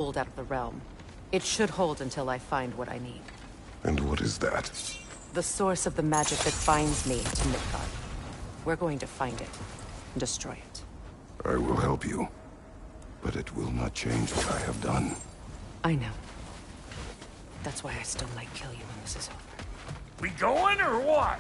pulled out of the realm. It should hold until I find what I need. And what is that? The source of the magic that binds me to Midgard. We're going to find it and destroy it. I will help you. But it will not change what I have done. I know. That's why I still might kill you when this is over. We going or what?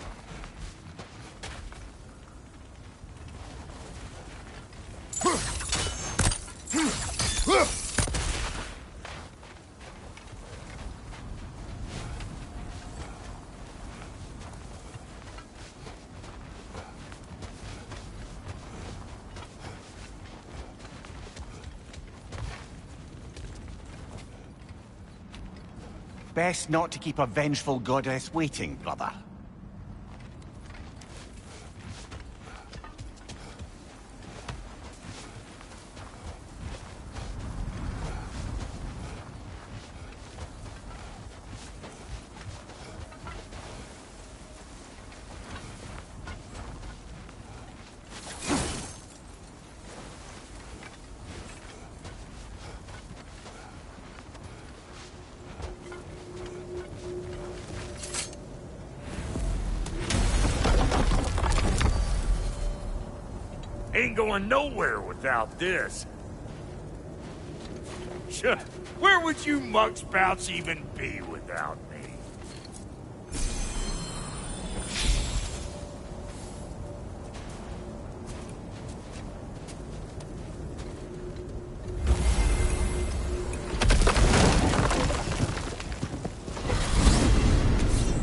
Best not to keep a vengeful goddess waiting, brother. Ain't going nowhere without this. Sure. Where would you mugspouts even be without me?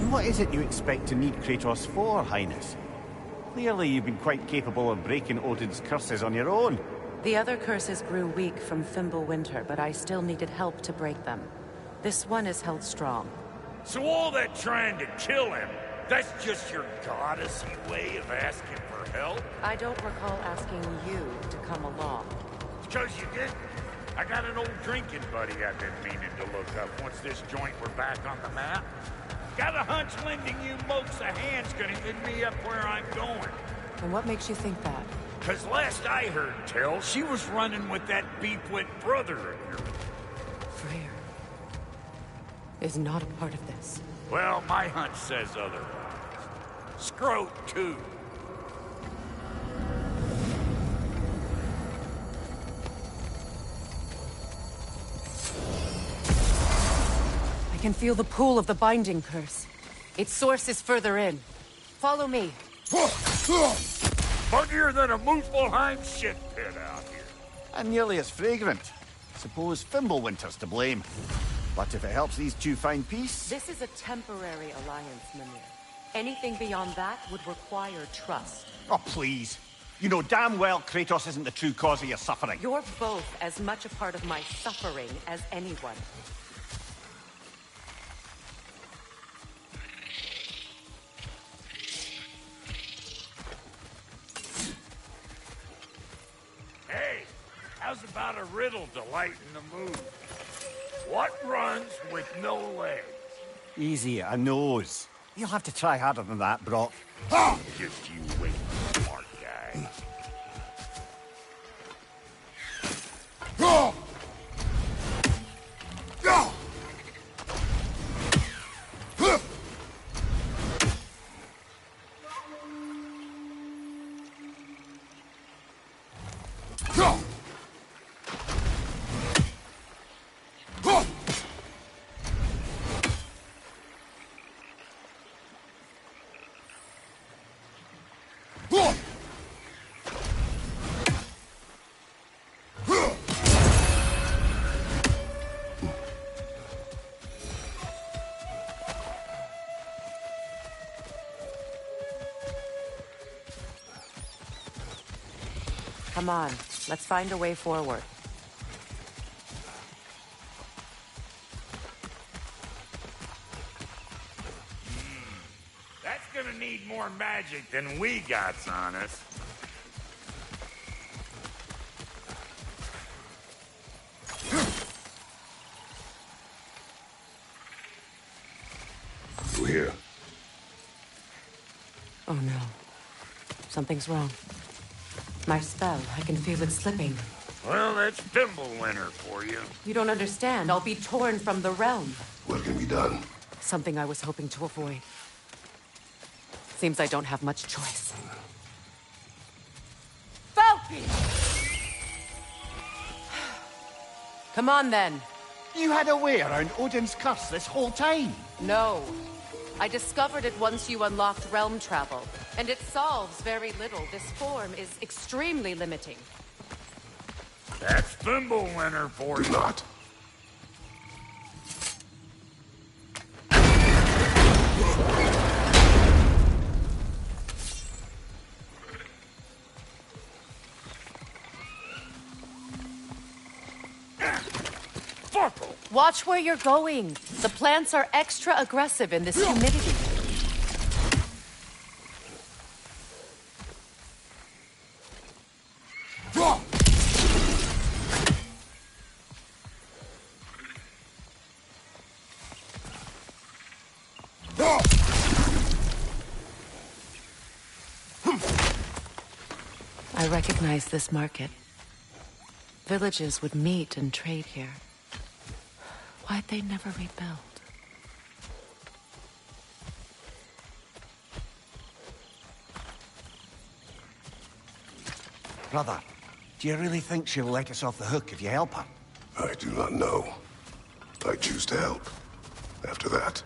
What is it you expect to need Kratos for, Highness? Clearly you've been quite capable of breaking Odin's curses on your own. The other curses grew weak from Fimbulwinter, but I still needed help to break them. This one is held strong. So all that trying to kill him, that's just your goddessy way of asking for help? I don't recall asking you to come along. Because you didn't. I got an old drinking buddy I've been meaning to look up once this joint were back on the map. Got a hunch lending you mokes a hand's gonna end me up where I'm going. And what makes you think that? Cause last I heard tell, she was running with that beef-wit brother of yours. Freyr is not a part of this. Well, my hunch says otherwise. Scroat, too. I can feel the pull of the binding curse. Its source is further in. Follow me. Muggier than a Muspelheim shit pit out here. And nearly as fragrant. Suppose Fimbulwinter's to blame. But if it helps these two find peace... This is a temporary alliance, Mimir. Anything beyond that would require trust. Oh, please. You know damn well Kratos isn't the true cause of your suffering. You're both as much a part of my suffering as anyone. Hey, how's about a riddle to lighten the mood? What runs with no legs? Easy, a nose. You'll have to try harder than that, Brock. Just you wait, smart guy. Come on, let's find a way forward. That's gonna need more magic than we got on us. You here? Oh no. Something's wrong. My spell, I can feel it slipping. Well, that's Thimblewinter for you. You don't understand. I'll be torn from the realm. What can be done? Something I was hoping to avoid. Seems I don't have much choice. Falky! Come on, then. You had a way around Odin's curse this whole time? No. I discovered it once you unlocked realm travel, and it solves very little. This form is extremely limiting. That's Thimblewinter for Do you. not. Fuckle! Watch where you're going. The plants are extra aggressive in this humidity. I recognize this market. Villages would meet and trade here. Why'd they never rebuild? Brother, do you really think she'll let us off the hook if you help her? I do not know. I choose to help. After that,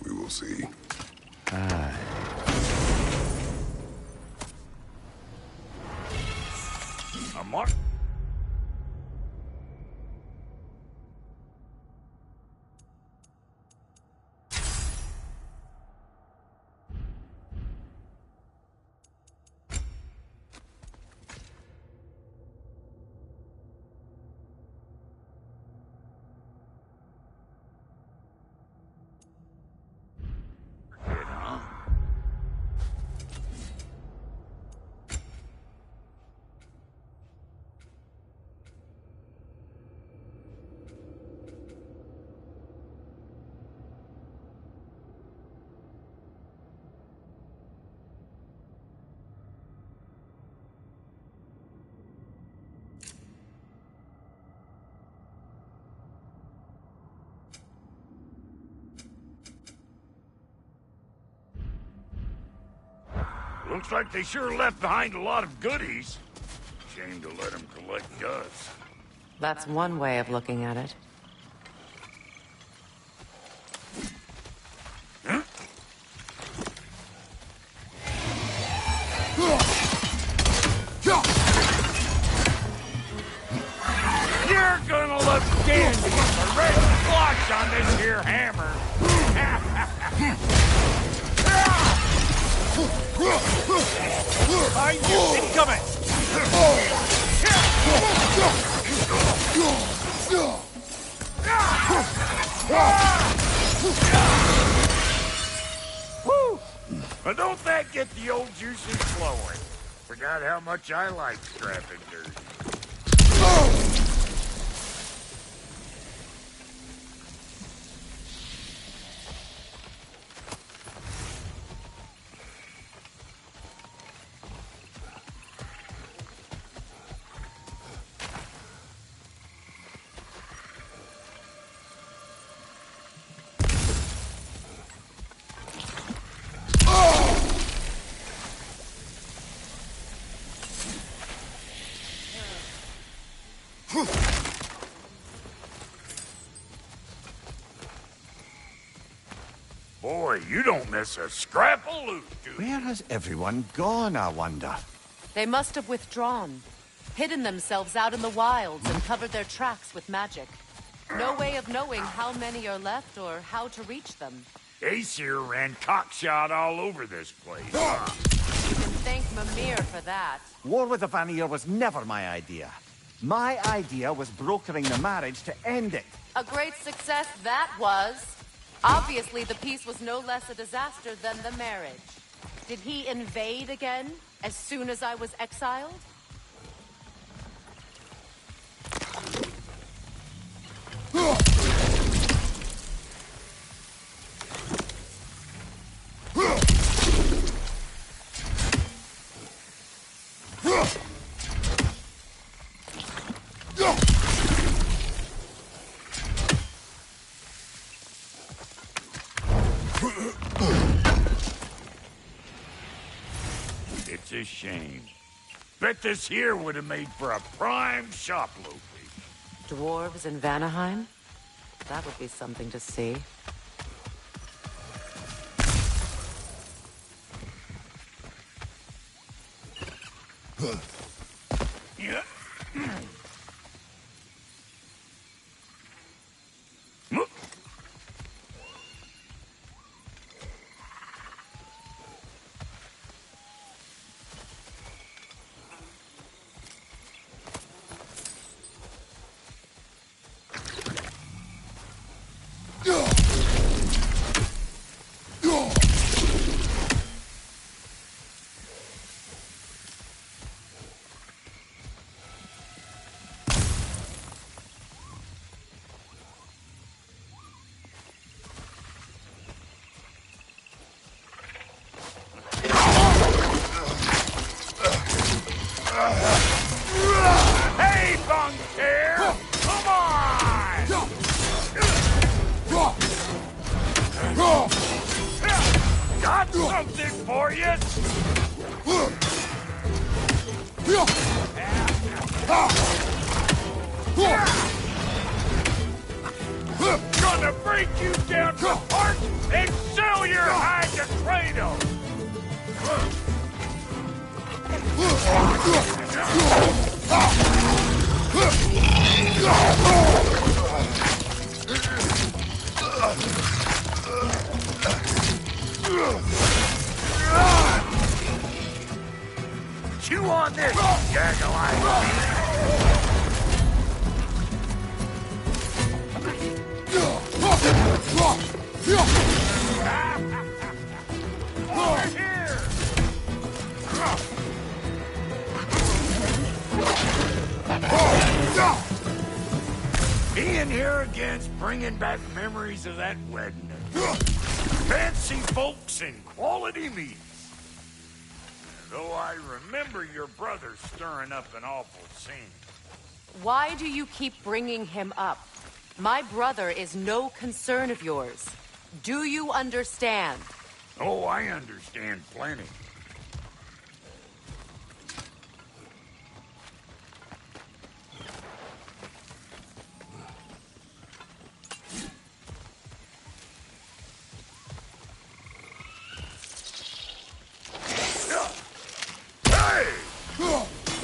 we will see. A mark. Looks like they sure left behind a lot of goodies. Shame to let them collect dust. That's one way of looking at it. You're gonna look dandy with a red splotch on this here hammer. Behind you! Incoming! Woo! Now don't that get the old juices flowing? Forgot how much I like scrapping dirt. Boy, you don't miss a scrap of loot, dude. Where has everyone gone, I wonder? They must have withdrawn, hidden themselves out in the wilds and covered their tracks with magic. No way of knowing how many are left or how to reach them. Aesir ran cockshot all over this place. You can thank Mimir for that. War with the Vanir was never my idea. My idea was brokering the marriage to end it. A great success that was. Obviously, the peace was no less a disaster than the marriage. Did he invade again, as soon as I was exiled? a shame. Bet this here would have made for a prime shop location. Dwarves in Vanaheim? That would be something to see. Yeah. Hey, Bunker! Come on! Got something for you! Gonna break you down to parts and sell your hide to Kratos! Chew on this, gaggle-eyed. Over here! Being here again's bringing back memories of that wedding. Fancy folks and quality meats. Though I remember your brother stirring up an awful scene. Why do you keep bringing him up? My brother is no concern of yours. Do you understand? Oh, I understand plenty.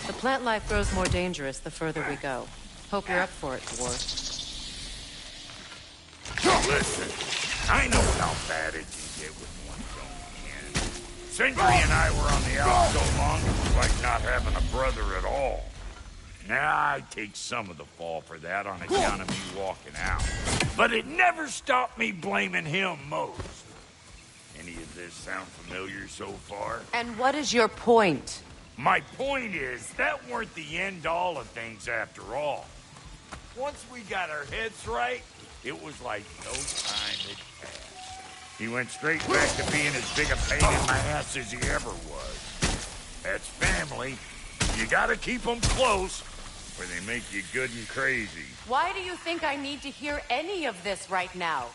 The plant life grows more dangerous the further we go. Hope you're up for it, dwarf. Listen, I know how bad it can get with one's own kin. Sindri and I were on the outs so long it was like not having a brother at all. Now, I take some of the fall for that on account of me walking out. But it never stopped me blaming him most. Any of this sound familiar so far? And what is your point? My point is, that weren't the end-all of things after all. Once we got our heads right, it was like no time had passed. He went straight back to being as big a pain in my ass as he ever was. That's family. You gotta keep them close, or they make you good and crazy. Why do you think I need to hear any of this right now?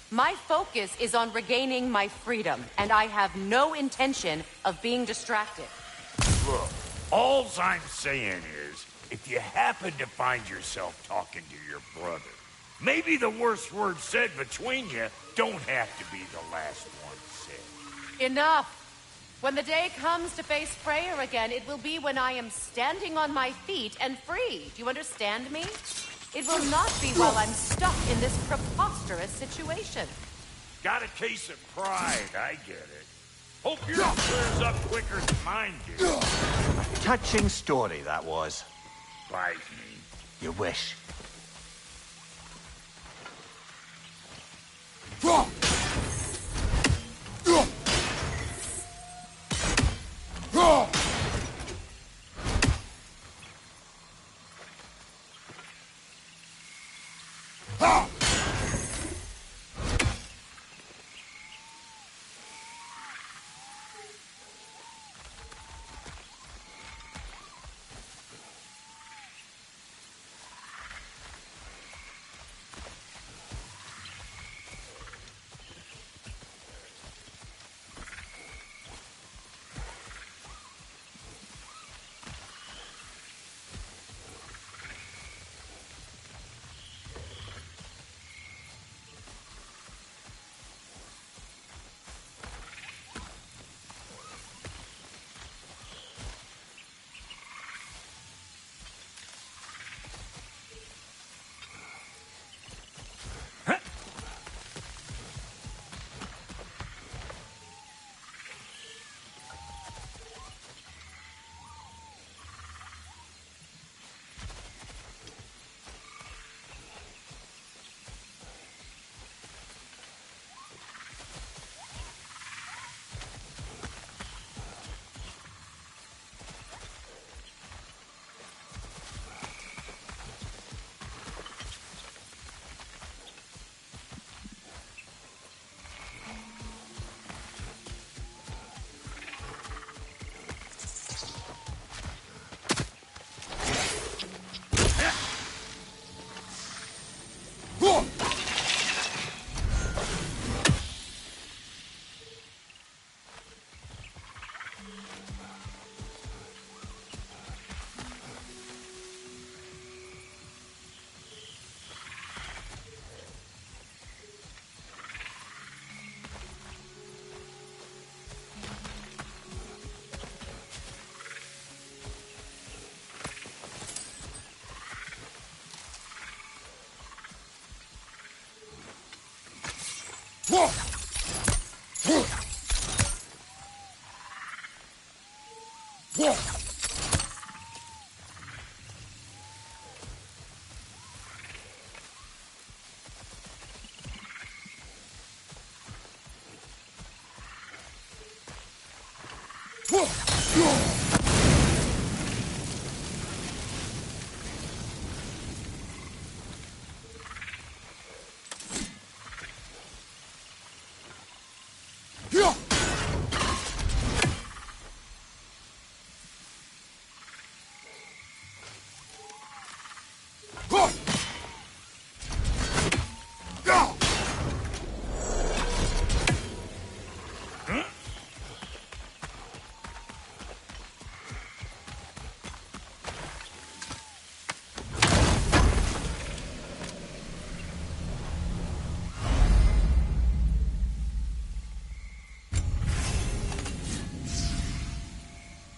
My focus is on regaining my freedom, and I have no intention of being distracted. Look, all I'm saying is, if you happen to find yourself talking to your brother, maybe the worst word said between you don't have to be the last one said. Enough! When the day comes to face Freyr again, it will be when I am standing on my feet and free. Do you understand me? It will not be while I'm stuck in this preposterous situation. Got a case of pride, I get it. Hope yours clears up quicker than mine did. Touching story, that was. Bite me. You wish.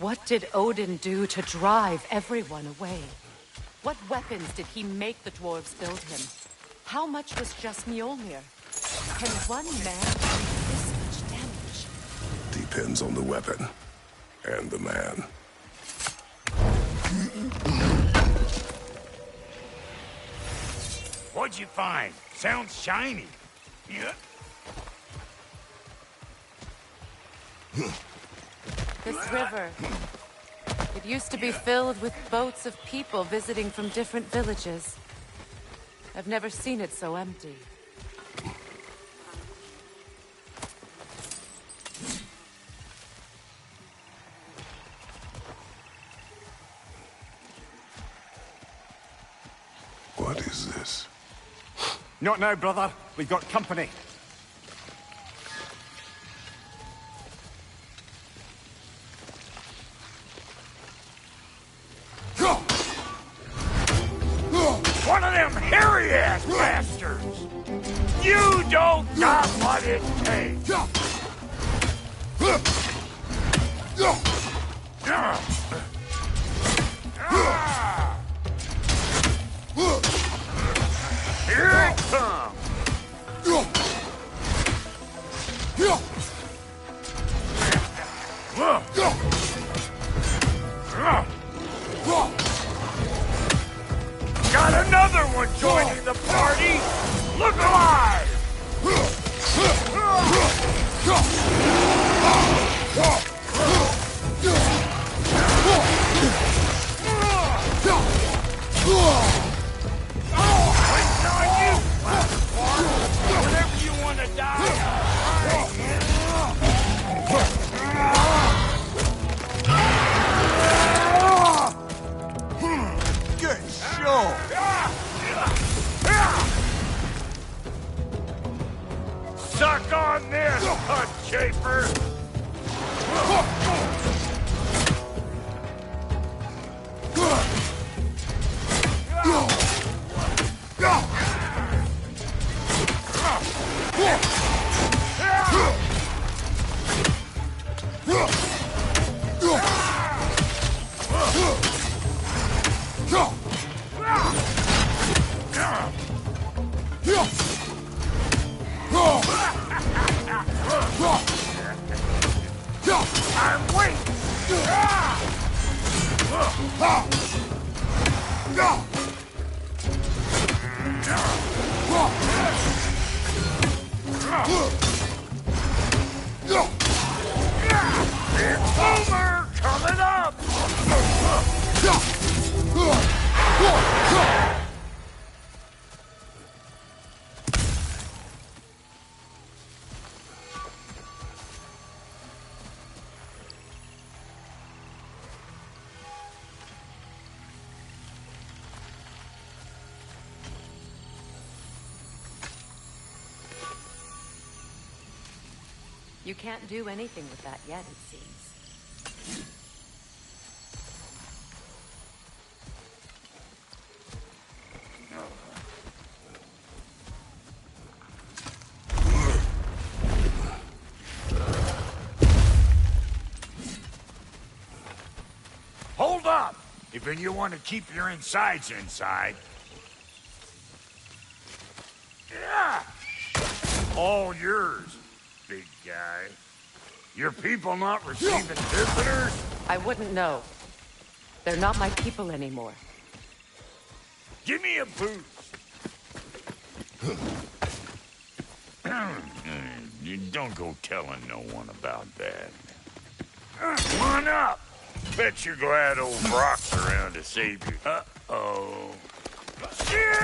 What did Odin do to drive everyone away? What weapons did he make the dwarves build him? How much was just Mjolnir? Can one man do this much damage? Depends on the weapon. And the man. What'd you find? Sounds shiny. Yeah. This river. It used to be filled with boats of people visiting from different villages. I've never seen it so empty. What is this? Not now, brother. We've got company. One of them hairy-ass bastards! You don't got what it takes! Here it comes! Got another one joining the party! Look alive! Waiting on you, platform! Whenever you want to die, Good show. suck on this, Hut Chafer! I'm waiting! It's over! Coming up! You can't do anything with that yet, it seems. Hold up! If you want to keep your insides inside. Yeah! All yours, big guy. Your people not receiving visitors? I wouldn't know. They're not my people anymore. Give me a boost. You don't go telling no one about that. Come on up. Bet you're glad old Brock's around to save you. Uh-oh. Shit!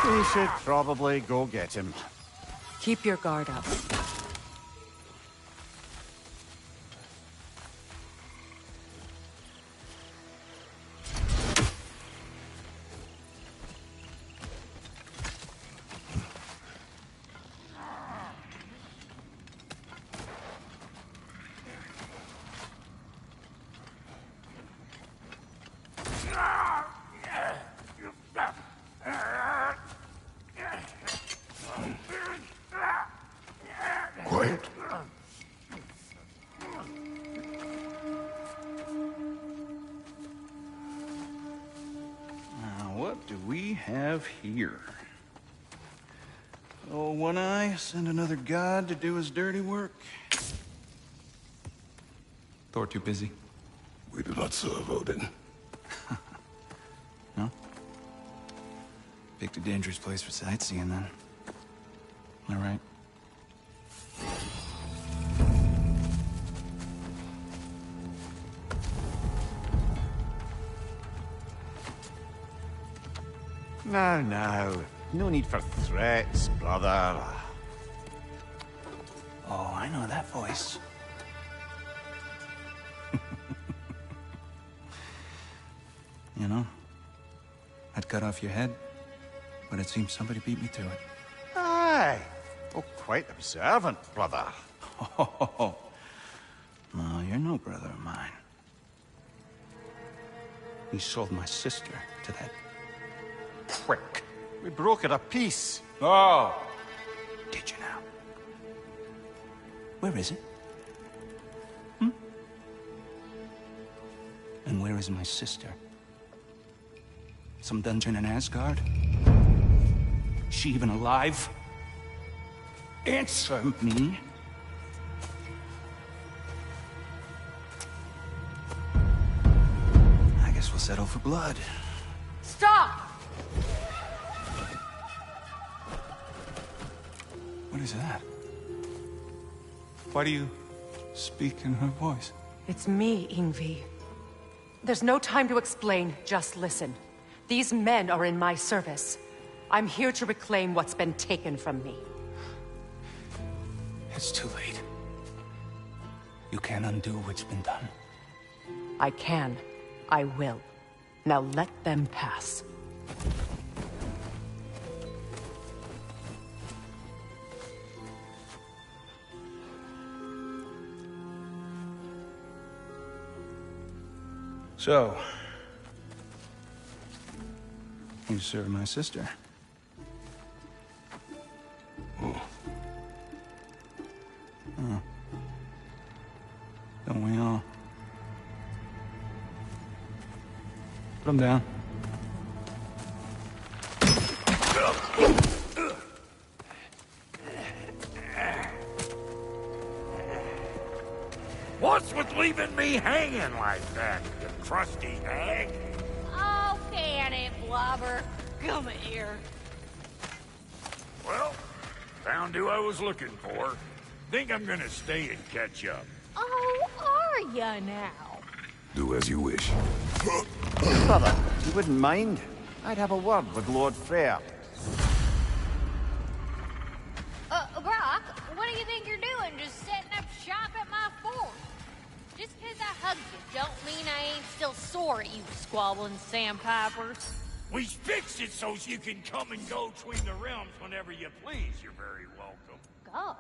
We should probably go get him. Keep your guard up. Quiet. Now, what do we have here? Oh, One Eye, send another god to do his dirty work. Thor too busy. We do not serve Odin. No? Picked a dangerous place for sightseeing then. All right. Now. No need for threats, brother. Oh, I know that voice. You know, I'd cut off your head, but it seems somebody beat me to it. Aye. Oh, quite observant, brother. Oh, no, you're no brother of mine. You sold my sister to that prick. We broke it a piece. Oh! Did you now? Where is it? And where is my sister? Some dungeon in Asgard? She even alive? Answer me. I guess we'll settle for blood. Stop! What is that? Why do you speak in her voice? It's me, Ingvi. There's no time to explain, just listen. These men are in my service. I'm here to reclaim what's been taken from me. It's too late. You can't undo what's been done. I can. I will. Now let them pass. So, you served my sister. Oh. Oh. Don't we all? Put him down. What's with leaving me hanging like that, you crusty hag? Oh, can it, Blubber? Come here. Well, found who I was looking for. Think I'm gonna stay and catch up. Oh, are ya now? Do as you wish. Brother, you wouldn't mind? I'd have a word with Lord Freyr. Brock, what do you think you're doing? Just setting up shop at my fort? Just 'cause I hugged you don't mean I ain't still sore at you squabbling sandpipers. We fixed it so you can come and go between the realms whenever you please. You're very welcome. Go.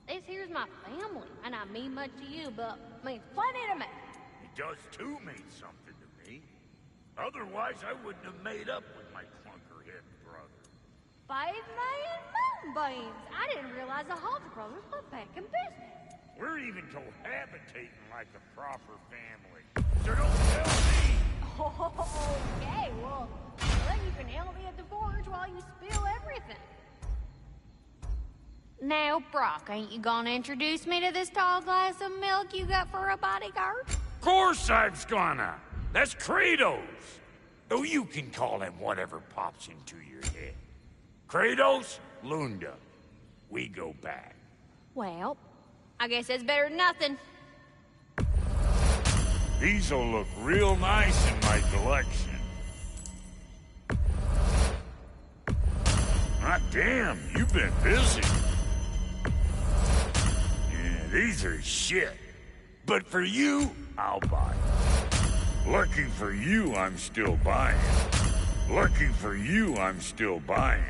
This here's my family, and I mean much to you, but means plenty to me. It does too mean something to me. Otherwise, I wouldn't have made up with my clunkerhead brother. 5 million moonbeams! I didn't realize the Halter brothers were back in business. We're even cohabitating like a proper family. So don't tell me! Okay, well, then you can help me at the forge while you spill Now, Brock, ain't you gonna introduce me to this tall glass of milk you got for a bodyguard? Of course I'm gonna. That's Kratos. Though you can call him whatever pops into your head. Kratos, Lunda. We go back. Well, I guess that's better than nothing. These'll look real nice in my collection. Hot damn, you've been busy. Yeah, these are shit. But for you, I'll buy. Lucky for you, I'm still buying. Lucky for you, I'm still buying.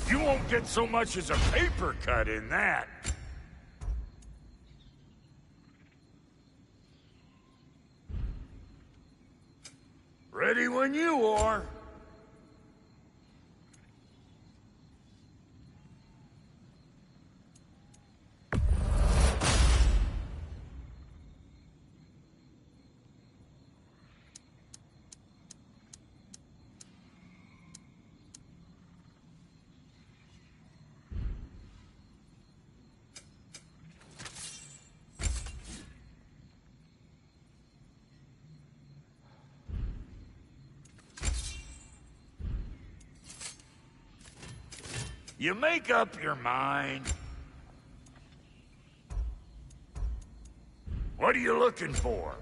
You won't get so much as a paper cut in that. Ready when you are. You make up your mind. What are you looking for?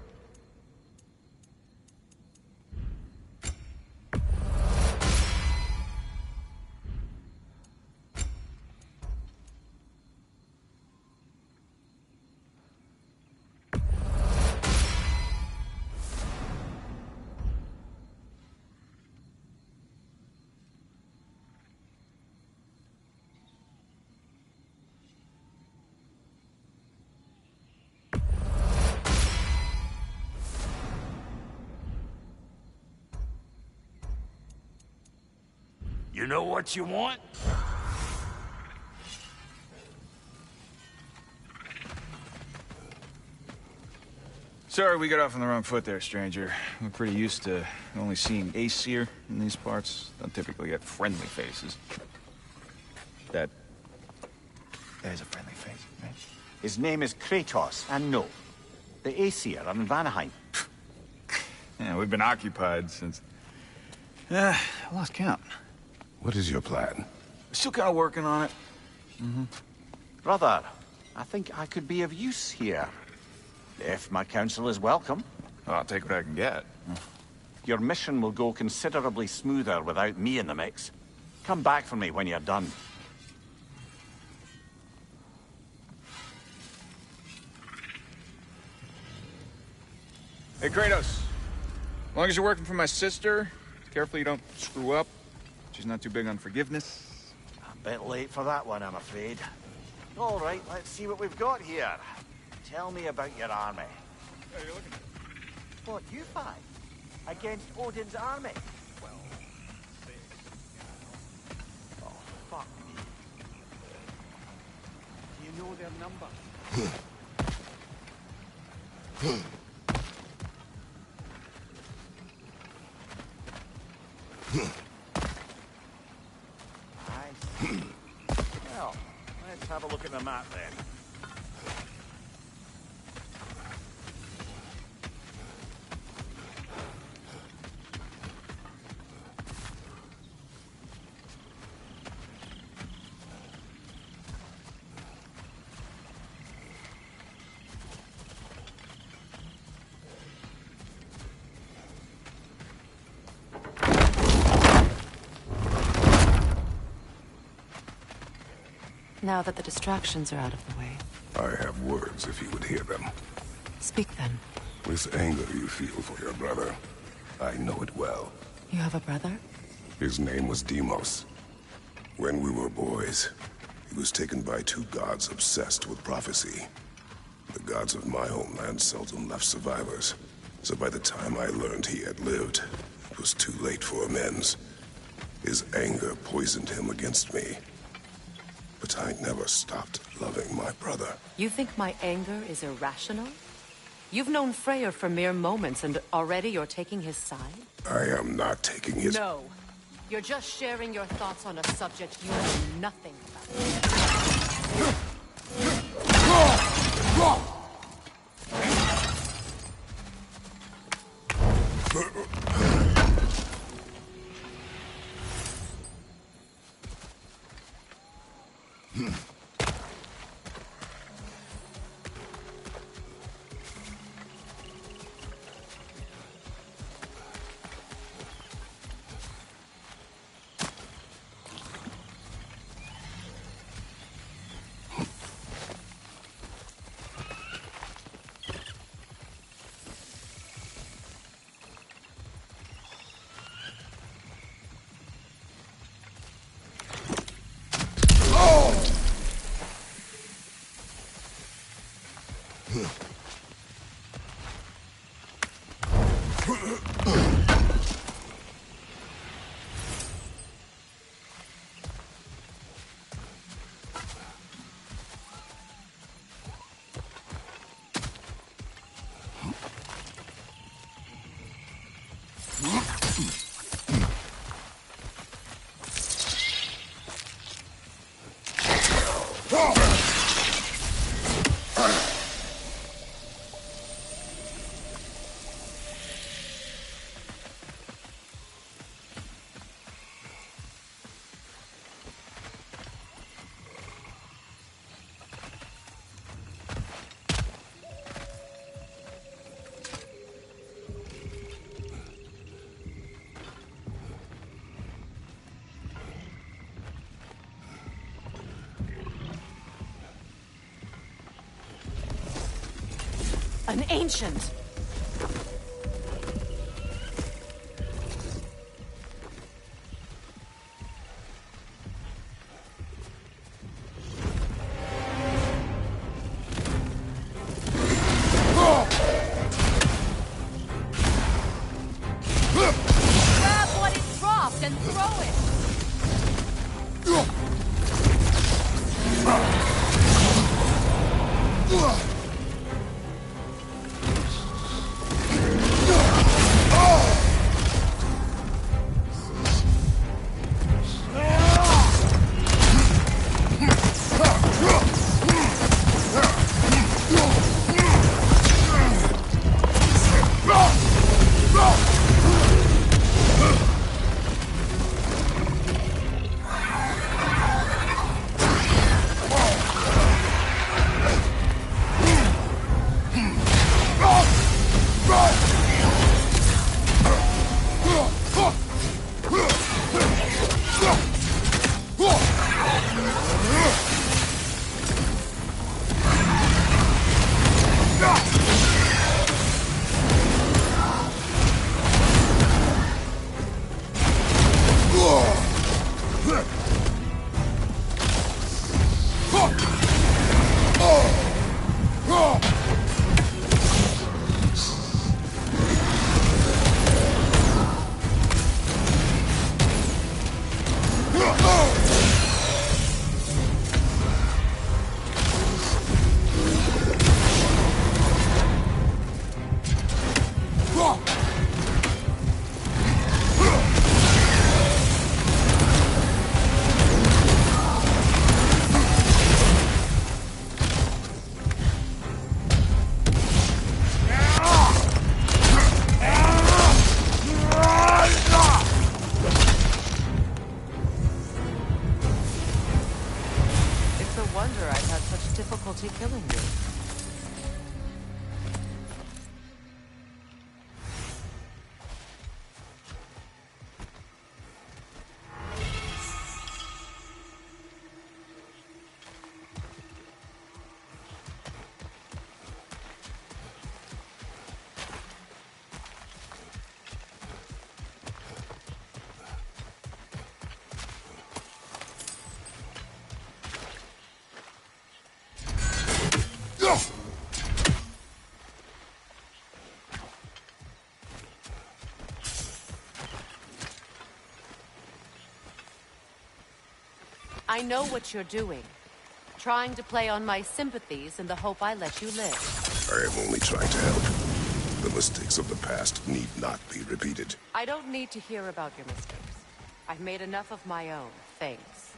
You know what you want? Sorry we got off on the wrong foot there, stranger. We're pretty used to only seeing Aesir in these parts. Don't typically get friendly faces. That is a friendly face, right? His name is Kratos, and no. The Aesir are in Vanaheim. Yeah, we've been occupied since... I lost count. What is your plan? We're still kind of working on it. Brother, I think I could be of use here. If my counsel is welcome. I'll take what I can get. Your mission will go considerably smoother without me in the mix. Come back for me when you're done. Hey, Kratos. As long as you're working for my sister, careful you don't screw up. She's not too big on forgiveness. A bit late for that one, I'm afraid. All right, let's see what we've got here. Tell me about your army. Hey, you're looking at... What, you fight? Against Odin's army? Well, oh, fuck me. Do you know their number? I see. Well, let's have a look at the map then. Now that the distractions are out of the way. I have words if you would hear them. Speak then. This anger you feel for your brother, I know it well. You have a brother? His name was Deimos. When we were boys, he was taken by two gods obsessed with prophecy. The gods of my homeland seldom left survivors. So by the time I learned he had lived, it was too late for amends. His anger poisoned him against me. But I never stopped loving my brother. You think my anger is irrational? You've known Freyr for mere moments, and already you're taking his side? I am not taking his... No. You're just sharing your thoughts on a subject you know nothing about. An ancient! Grab what it dropped and throw it! Difficulty killing you. I know what you're doing. Trying to play on my sympathies in the hope I let you live. I am only trying to help. The mistakes of the past need not be repeated. I don't need to hear about your mistakes. I've made enough of my own, thanks.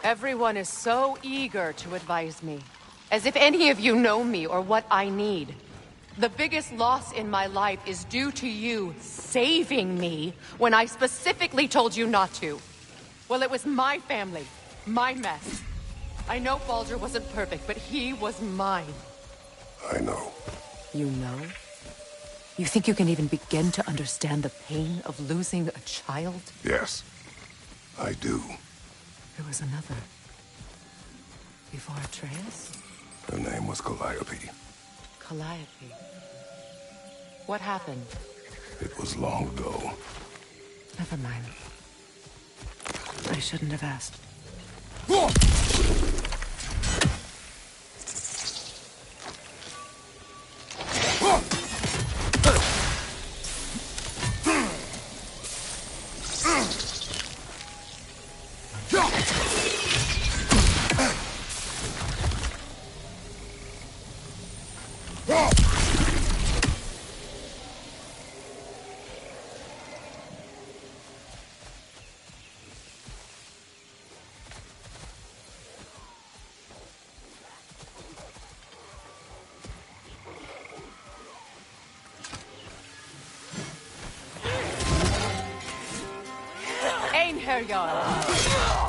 Everyone is so eager to advise me, as if any of you know me or what I need. The biggest loss in my life is due to you saving me when I specifically told you not to. Well, it was my family, my mess. I know Baldur wasn't perfect, but he was mine. I know. You know? You think you can even begin to understand the pain of losing a child? Yes, I do. There was another. Before Atreus? Her name was Calliope. Calliope. What happened? It was long ago. Never mind. I shouldn't have asked.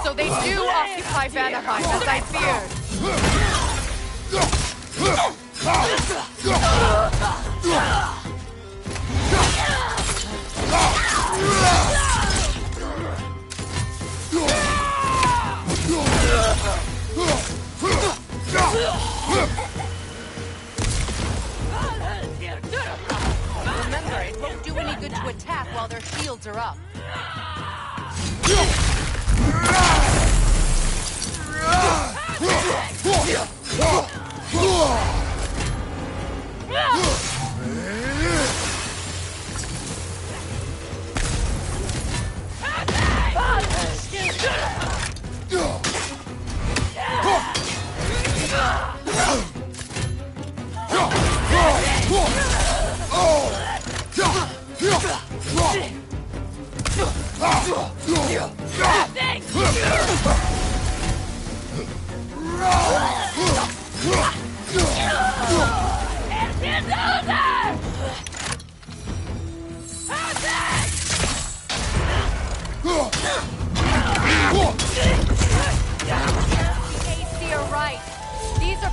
So they do occupy Vanaheim, as I feared. Remember, it won't do any good to attack while their shields are up.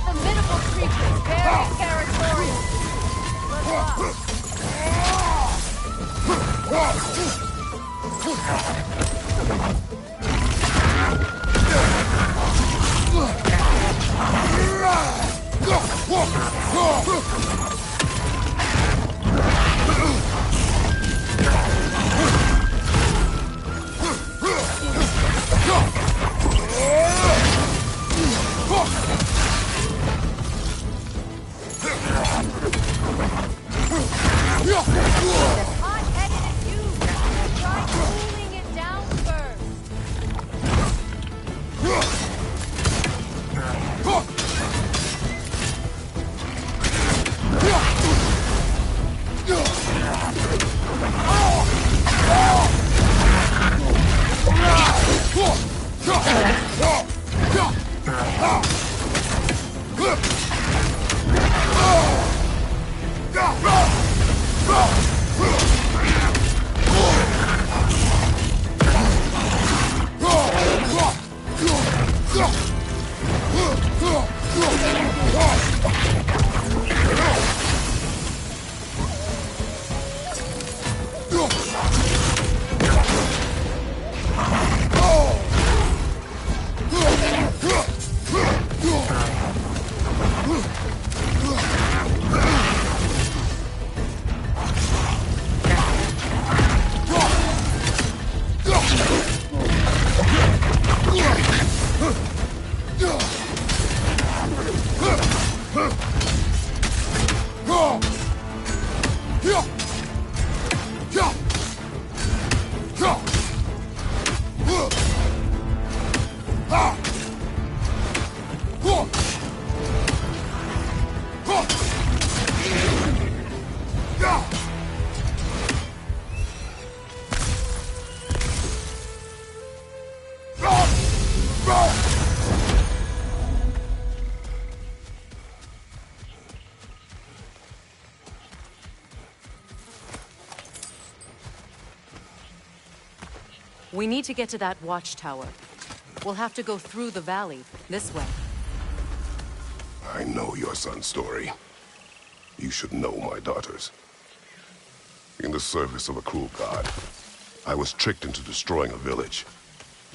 formidable creatures, very territorial. Good luck. Hot-headed as you. Try cooling it down first. We need to get to that watchtower. We'll have to go through the valley, this way. I know your son's story. You should know my daughter's. In the service of a cruel god, I was tricked into destroying a village,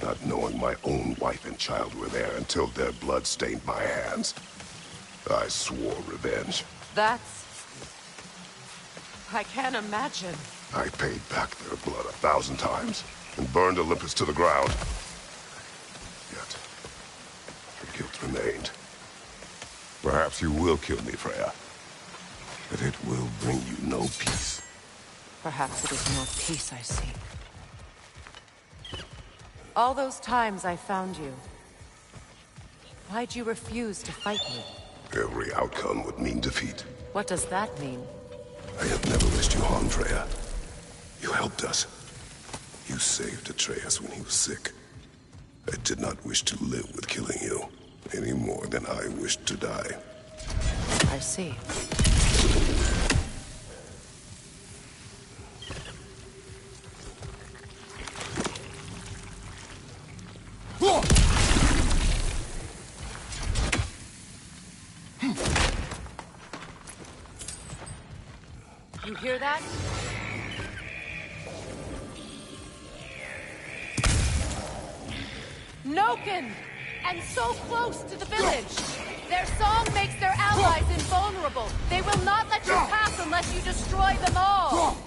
not knowing my own wife and child were there until their blood stained my hands. I swore revenge. That's... I can't imagine. I paid back their blood 1,000 times and burned Olympus to the ground. Yet, the guilt remained. Perhaps you will kill me, Freya, but it will bring you no peace. Perhaps it is more peace I seek. All those times I found you, why'd you refuse to fight me? Every outcome would mean defeat. What does that mean? I have never wished you harm, Freya. You helped us. You saved Atreus when he was sick. I did not wish to live with killing you, any more than I wished to die. I see. You hear that? Noken! And so close to the village! Their song makes their allies invulnerable. They will not let you pass unless you destroy them all!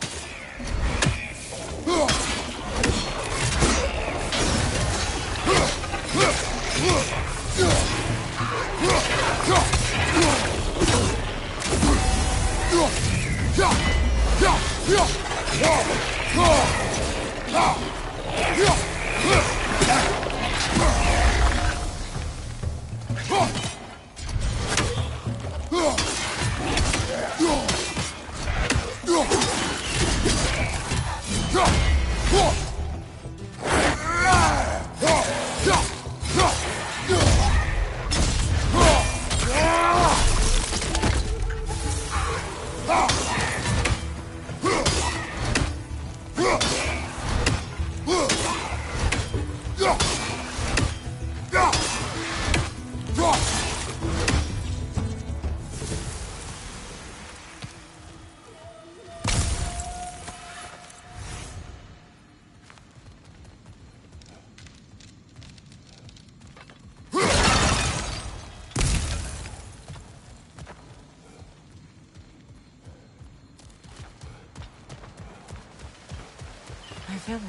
village.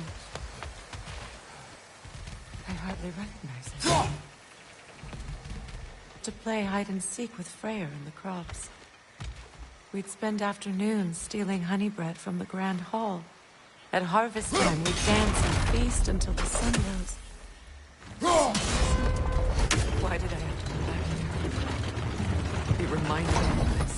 I hardly recognize it. To play hide and seek with Freyr in the crops. We'd spend afternoons stealing honey bread from the Grand Hall. At harvest time, we'd dance and feast until the sun rose. Why did I have to come back here? Be reminded of this.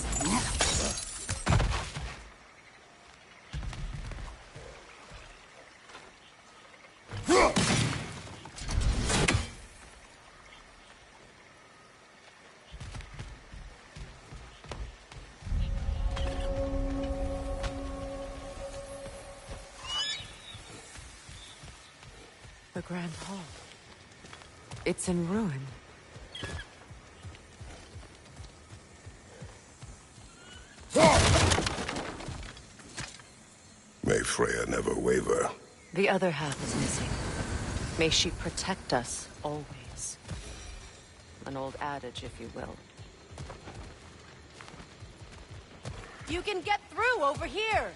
The Grand Hall. It's in ruin. May Freya never waver. The other half is missing. May she protect us always. An old adage, if you will. You can get through over here!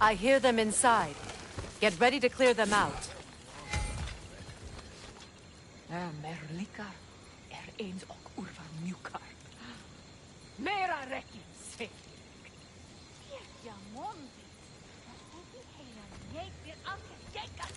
I hear them inside. Get ready to clear them out. Merlika eens ook urva mjukar. Mera rekin se. Ja, mondi. Hopi hela jeek weer afgekeken.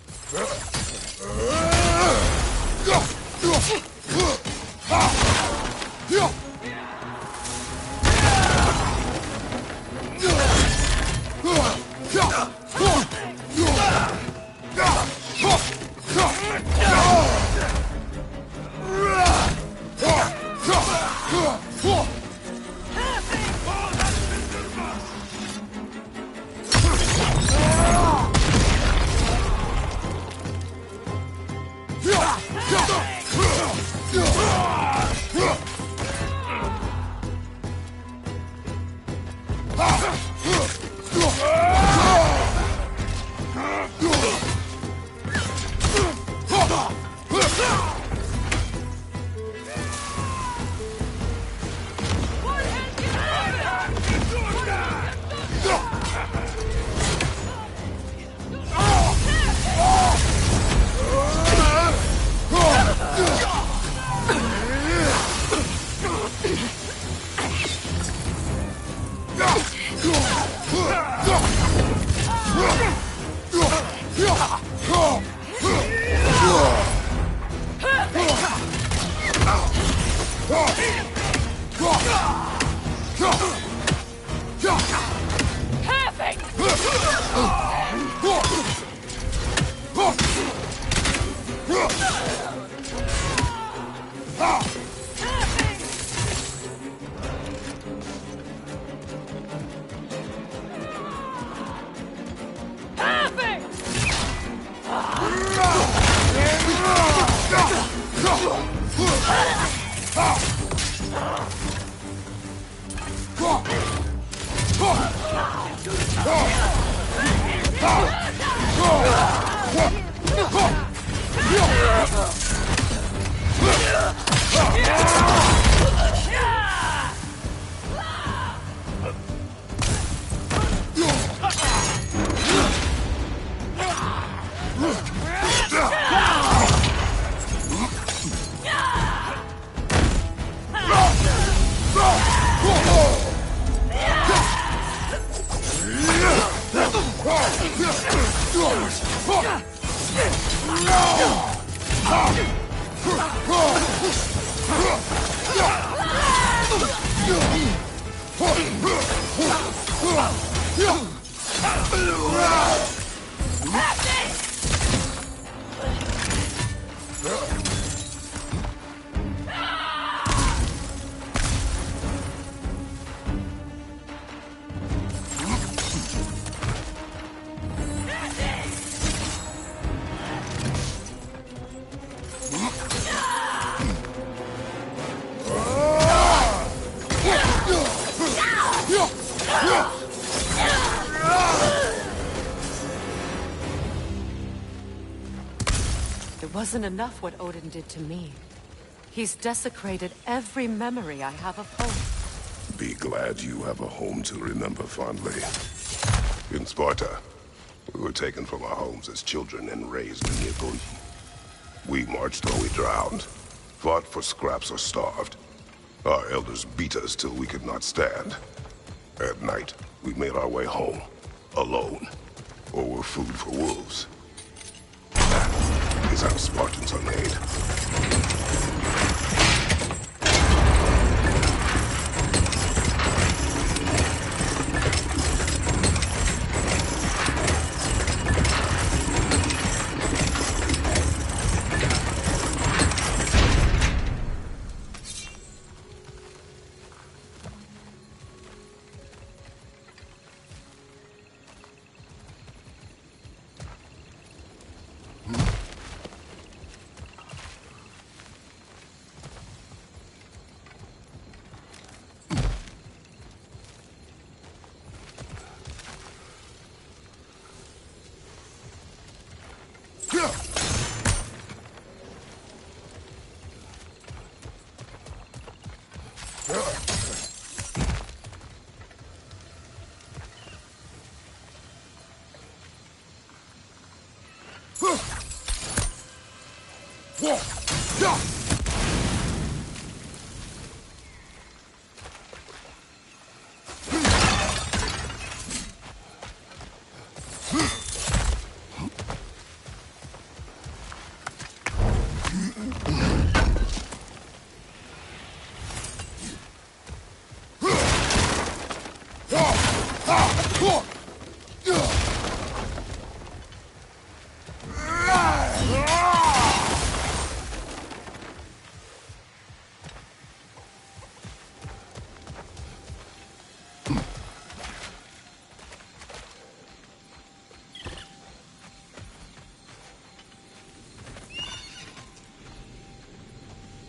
wasn't enough what Odin did to me. He's desecrated every memory I have of home. Be glad you have a home to remember fondly. In Sparta, we were taken from our homes as children and raised in Yukon. We marched or we drowned, fought for scraps or starved. Our elders beat us till we could not stand. At night, we made our way home, alone, or were food for wolves. That is how Spartans are made.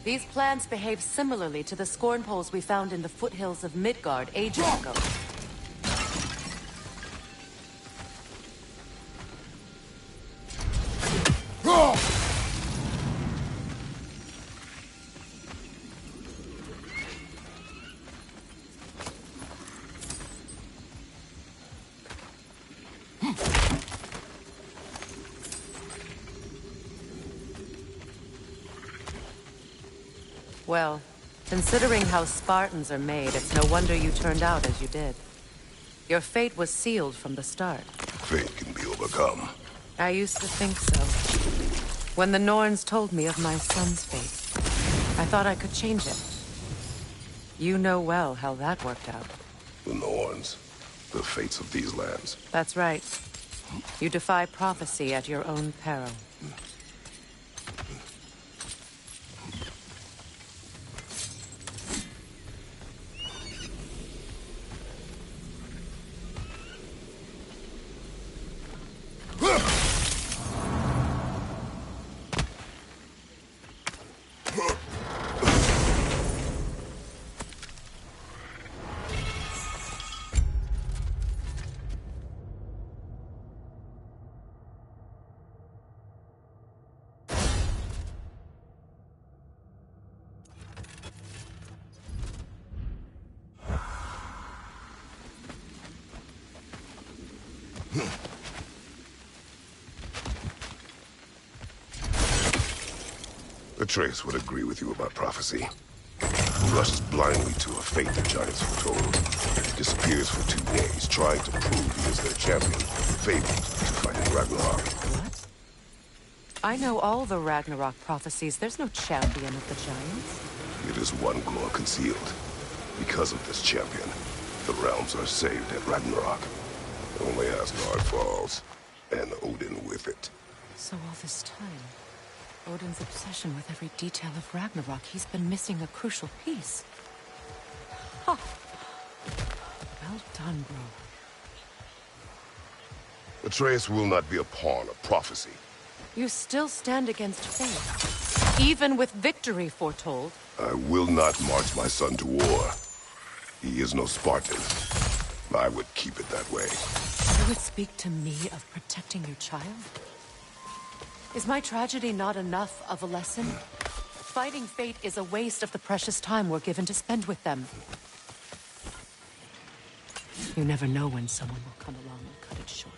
These plants behave similarly to the scorn poles we found in the foothills of Midgard ages ago. Well, considering how Spartans are made, it's no wonder you turned out as you did. Your fate was sealed from the start. Fate can be overcome. I used to think so. When the Norns told me of my son's fate, I thought I could change it. You know well how that worked out. The Norns, the fates of these lands. That's right. You defy prophecy at your own peril. Atreus would agree with you about prophecy. Rushes blindly to a fate the giants foretold. Disappears for 2 days, trying to prove he is their champion. Fabled to fight in Ragnarok. What? I know all the Ragnarok prophecies. There's no champion of the giants. It is one glow concealed. Because of this champion, the realms are saved at Ragnarok. Only Asgard falls, and Odin with it. So all this time, Odin's obsession with every detail of Ragnarok, he's been missing a crucial piece. Huh. Well done, bro. Atreus will not be a pawn of prophecy. You still stand against fate, even with victory foretold. I will not march my son to war. He is no Spartan. I would keep it that way. You would speak to me of protecting your child? Is my tragedy not enough of a lesson? Fighting fate is a waste of the precious time we're given to spend with them. You never know when someone will come along and cut it short.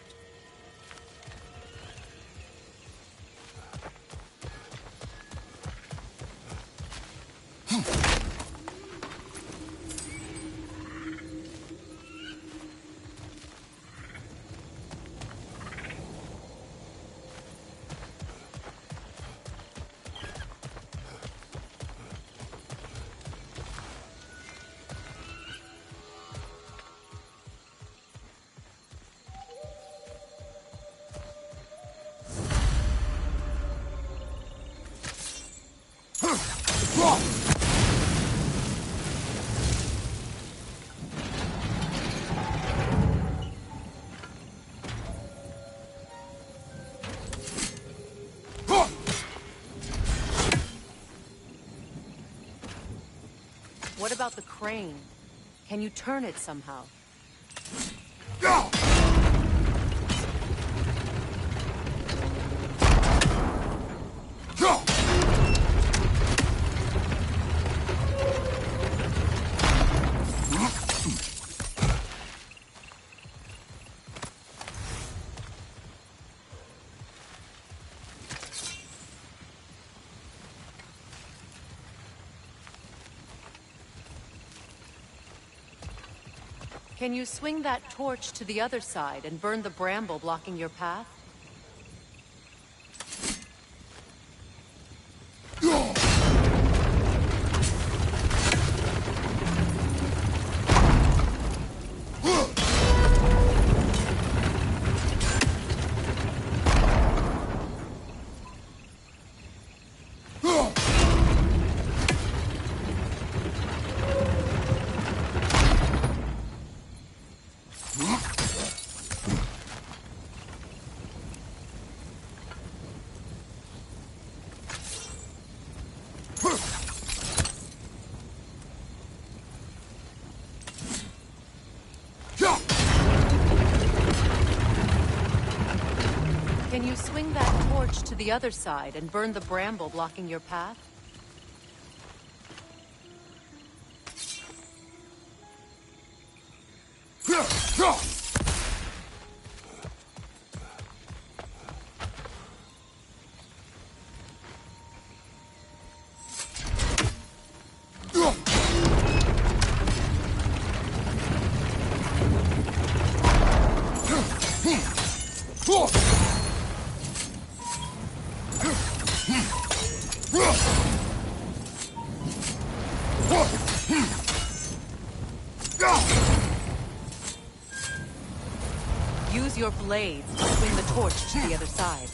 What about the crane? Can you turn it somehow? Can you swing that torch to the other side and burn the bramble blocking your path? Can you swing that torch to the other side and burn the bramble blocking your path? Use your blades to swing the torch to the other side.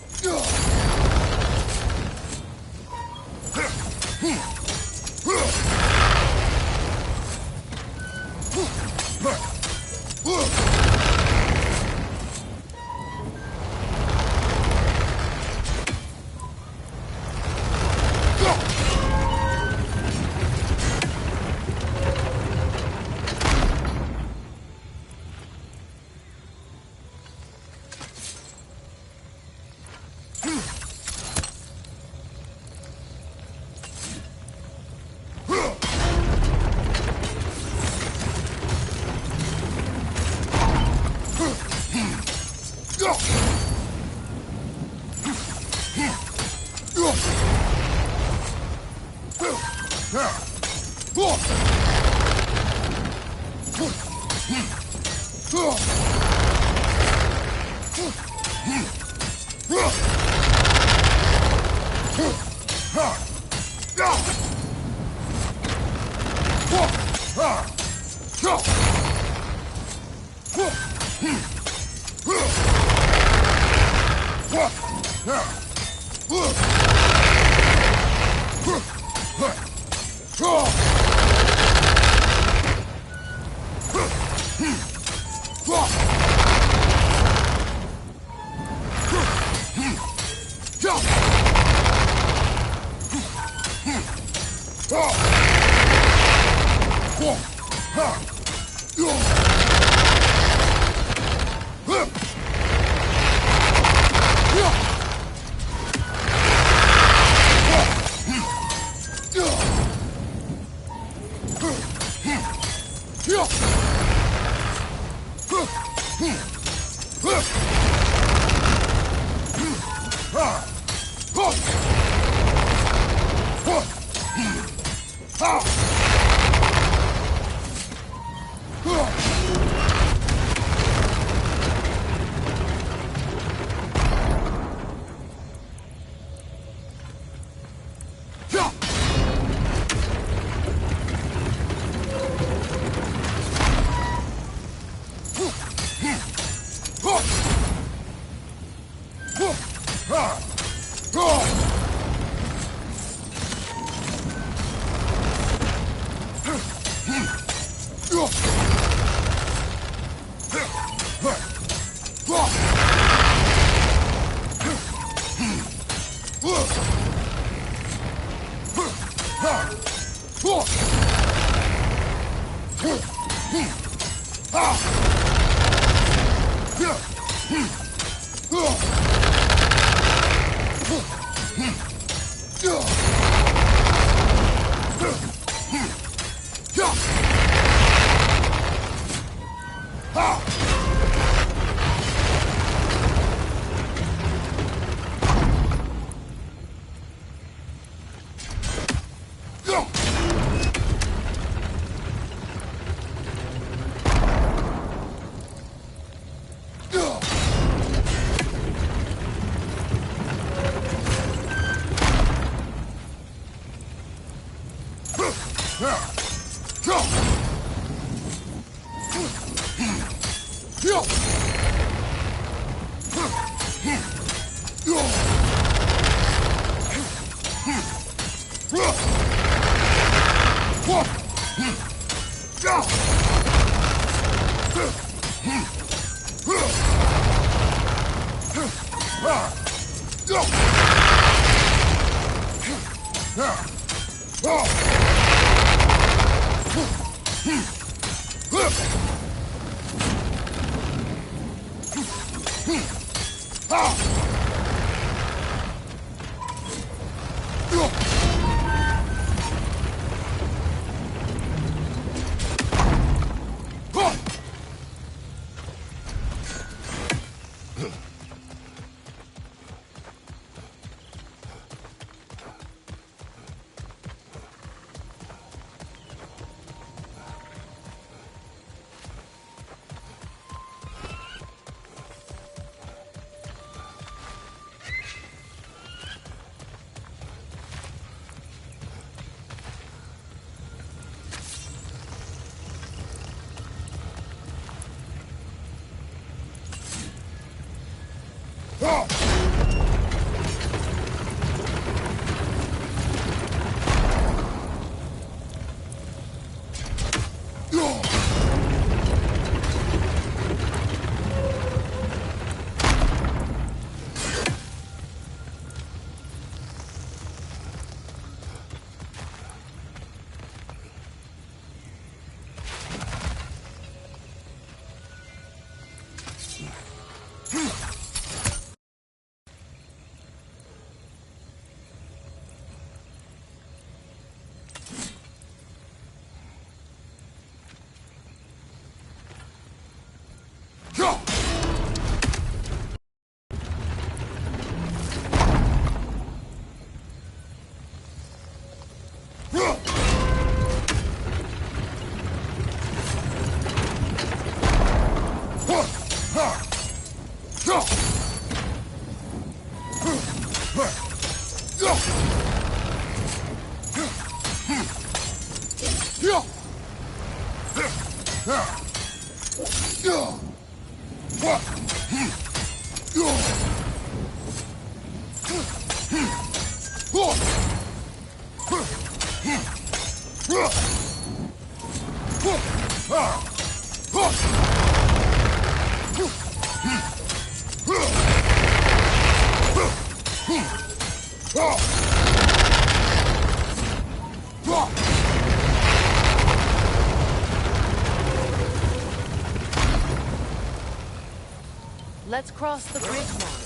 Let's cross the bridge now.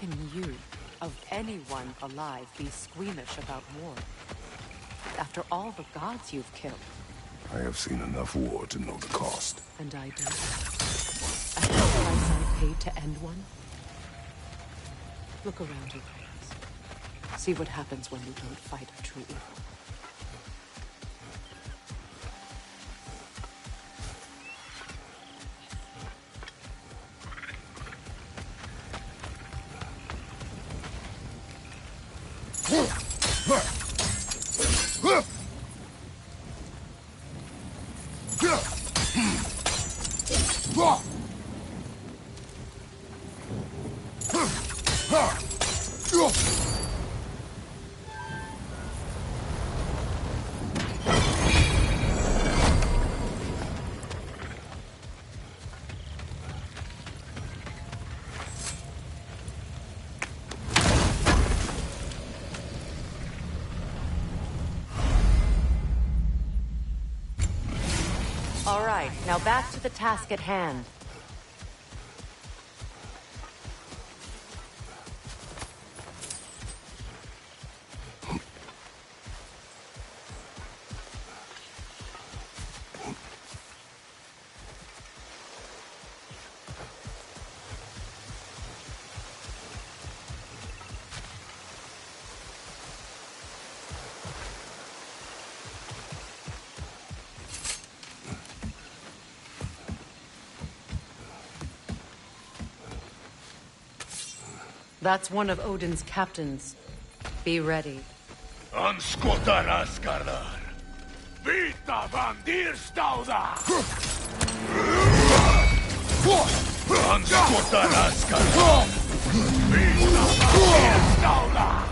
can you, of anyone alive, be squeamish about war? After all the gods you've killed. I have seen enough war to know the cost. And I do. At the price I paid to end one? Look around you, Kratos. See what happens when you don't fight a true evil. All right, now back to the task at hand. That's one of Odin's captains. Be ready. Anskotar Asgardar. Vita van Dierstauda. Anskotar Asgardar. Vita van Dierstauda.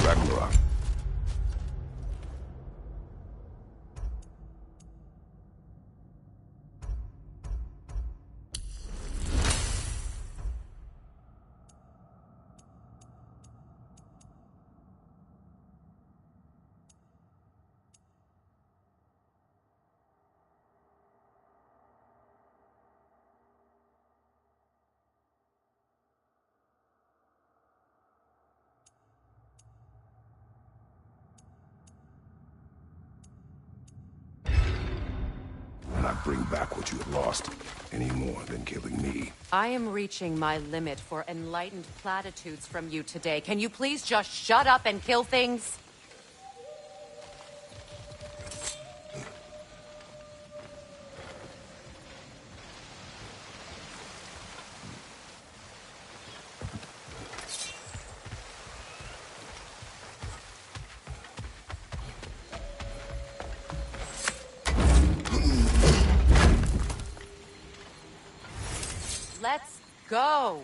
Ragnarok. Not bring back what you have lost, any more than killing me. I am reaching my limit for enlightened platitudes from you today. Can you please just shut up and kill things? Go!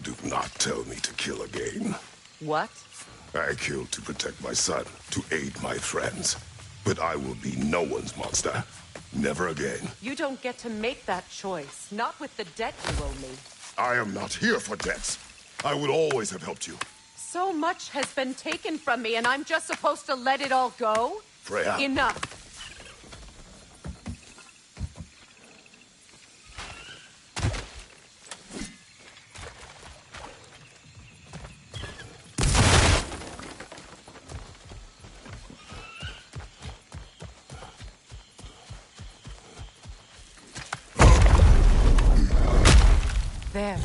Do not tell me to kill again. What? I killed to protect my son, to aid my friends. But I will be no one's monster. Never again. You don't get to make that choice. Not with the debt you owe me. I am not here for debts. I would always have helped you. So much has been taken from me, and I'm just supposed to let it all go? Freya. Enough. There.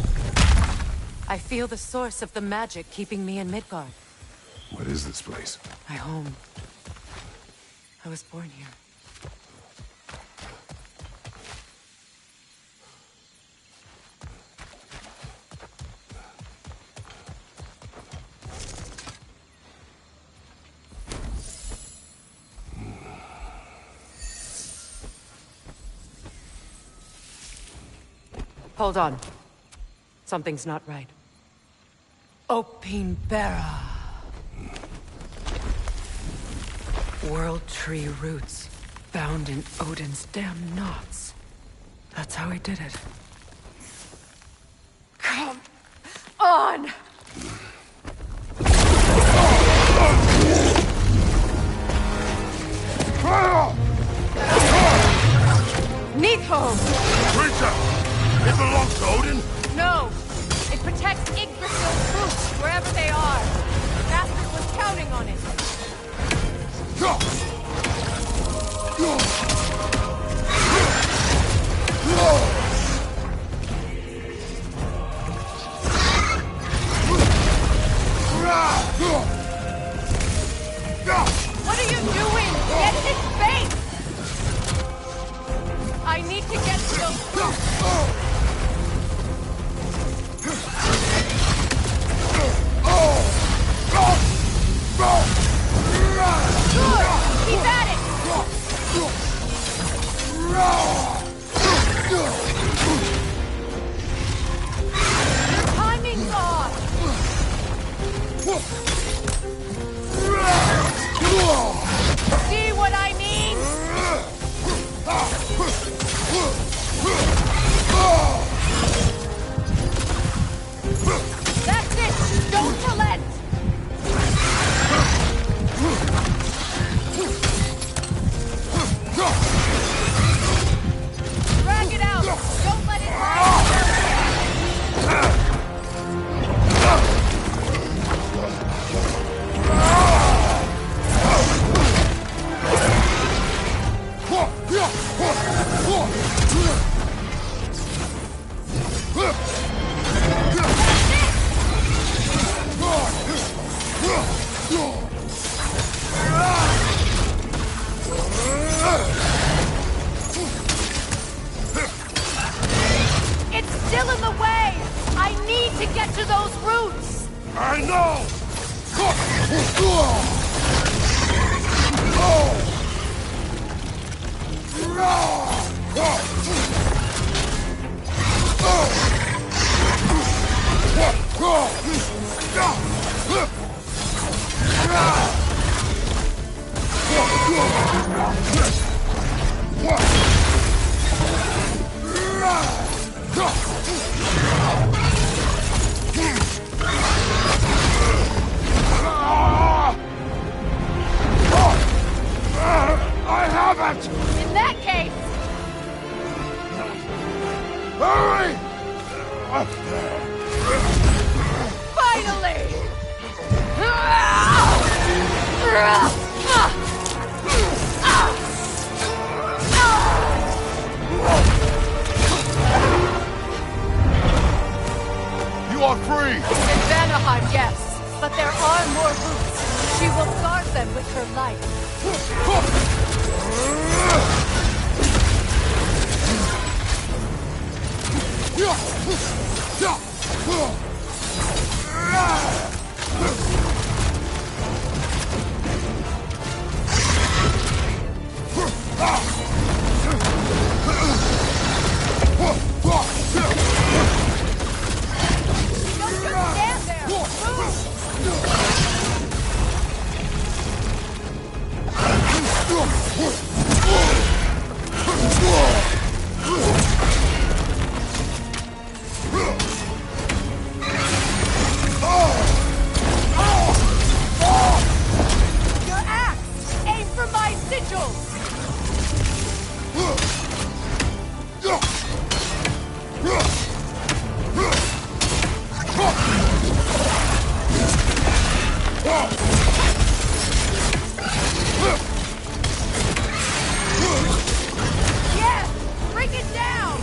I feel the source of the magic keeping me in Midgard. What is this place? My home. I was born here. Hold on. Something's not right. Opinbera. World tree roots, bound in Odin's damn knots. That's how he did it. Come on! Neathholm! Creature! It belongs to Odin? No! It protects Yggdrasil's troops, wherever they are. The bastard was counting on it. I have it! In that case, Hurry! finally! You are free! In Vanaheim, yes, but there are more routes. She will guard them with her life. Don't just stand there! Move! Your axe! Aim for my sigils! Yes! Bring it down!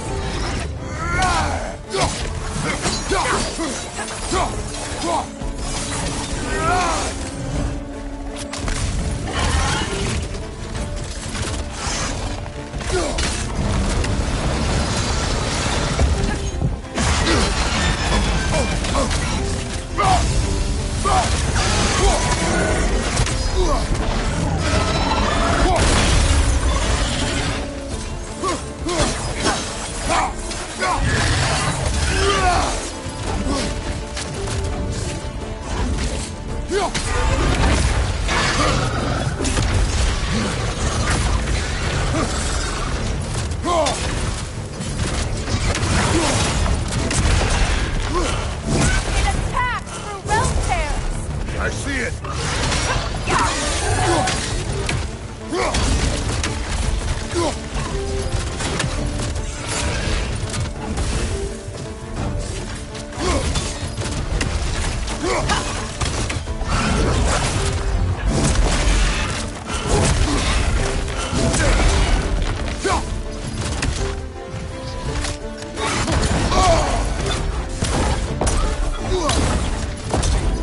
It attacks through realm tears! I see it!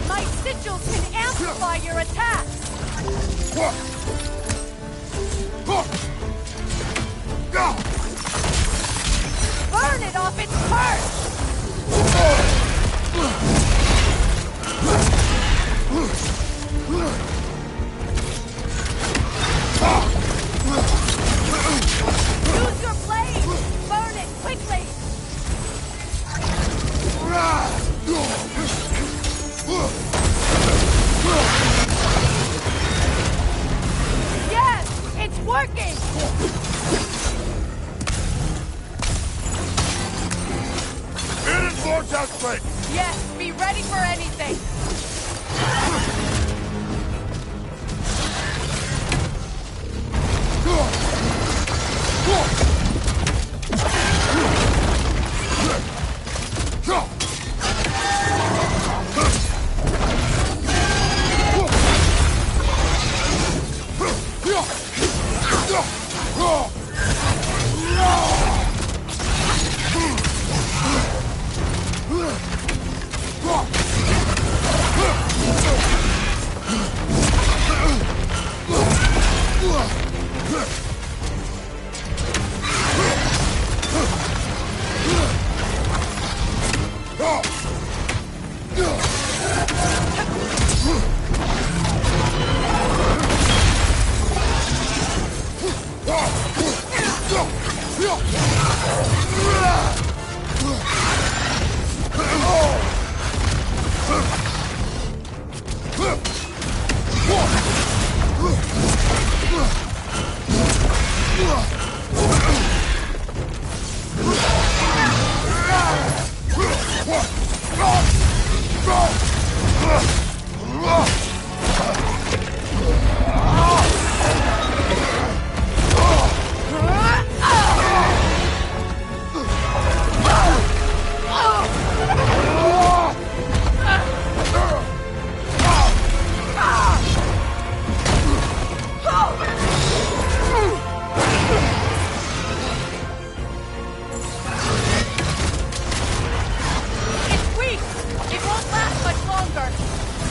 My sigils can amplify your attacks! Burn it off its perch! Use your blade! Burn it quickly! Yes! It's working! It is more desperate! Yes, be ready for anything!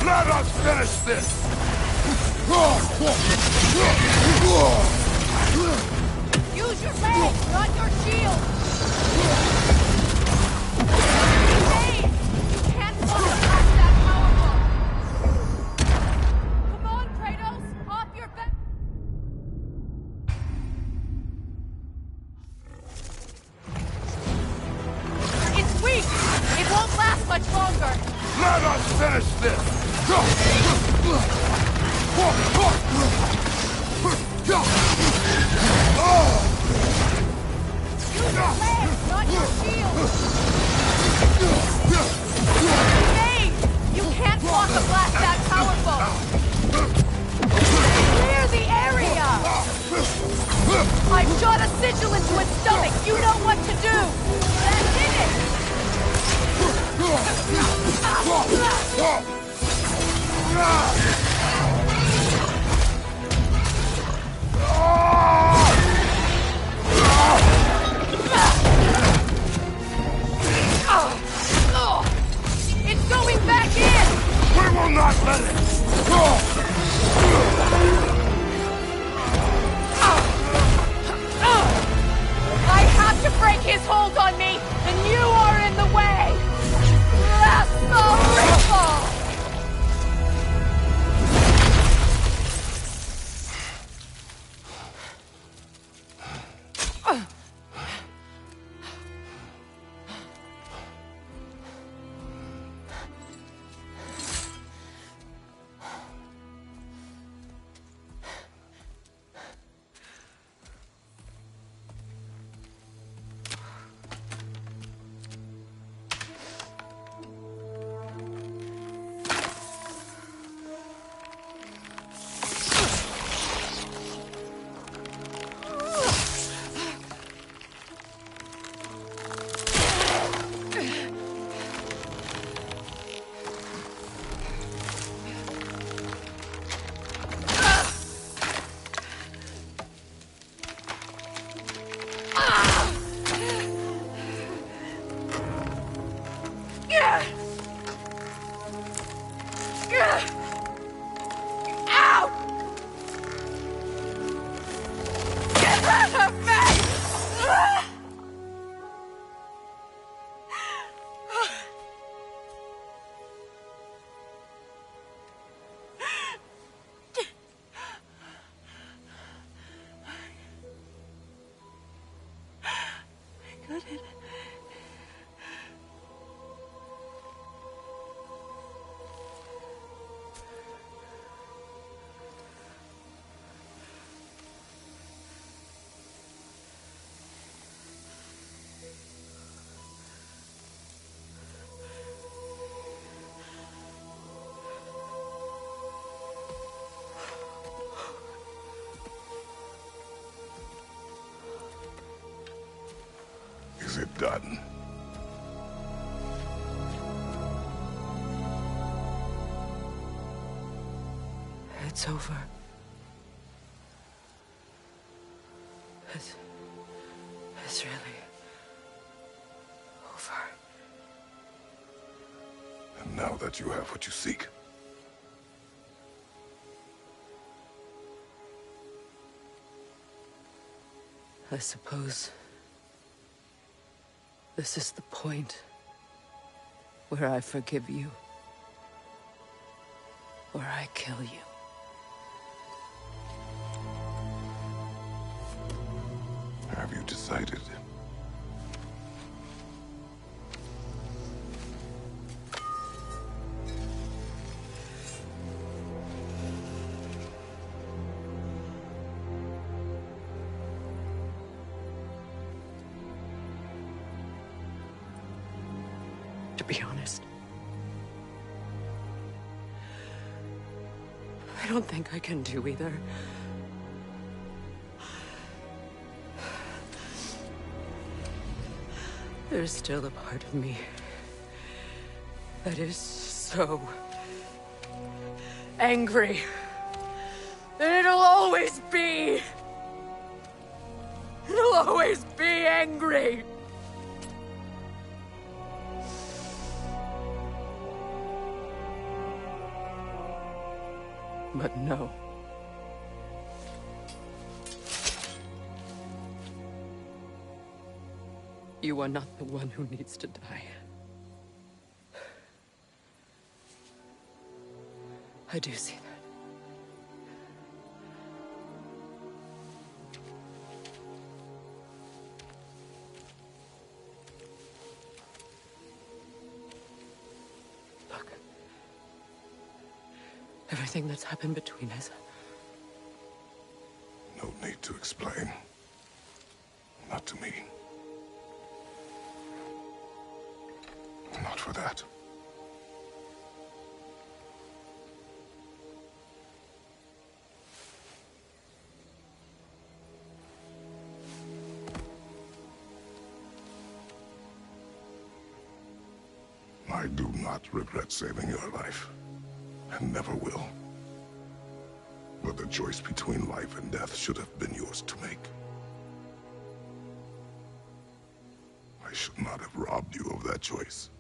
Let us finish this! Use your legs, not your shield! Hey! You can't block a blast that powerful! Come on, Kratos! Off your back! It's weak! It won't last much longer! Let us finish this! Use your legs, not your shield! Hey! You can't block a blast that powerful! Clear the area! I've shot a sigil into its stomach! You know what to do! That did it! It's going back in! We will not let it! I have to break his hold on me, and you are in the way! That's the ripple! Is it done? It's over. It's really over. And now that you have what you seek, I suppose this is the point where I forgive you, or I kill you. have you decided? to be honest. I don't think I can do either. There's still a part of me that is so angry. And it'll always be. It'll always be angry. But no. You are not the one who needs to die. I do see that. Look. Everything that's happened between us. No need to explain. Not to me. Not for that. I do not regret saving your life, and never will. But the choice between life and death should have been yours to make. I should not have robbed you of that choice.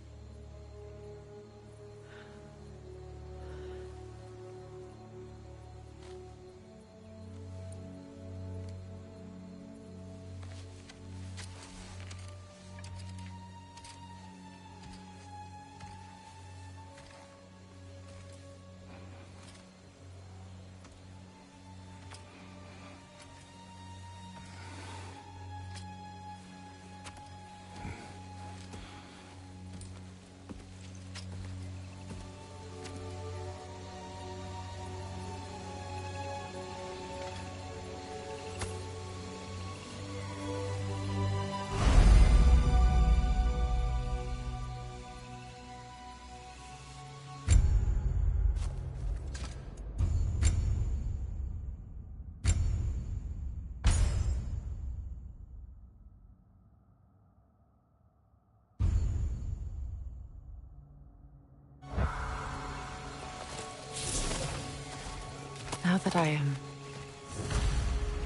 Now that I am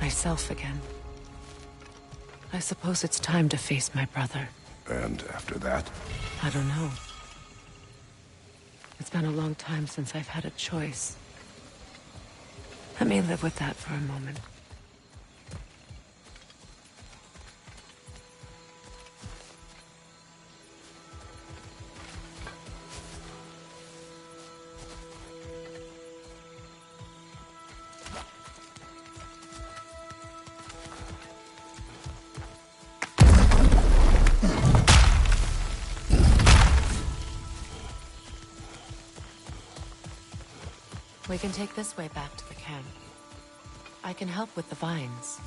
myself again, I suppose it's time to face my brother. And after that? I don't know. It's been a long time since I've had a choice. Let me live with that for a moment. We can take this way back to the camp. I can help with the vines.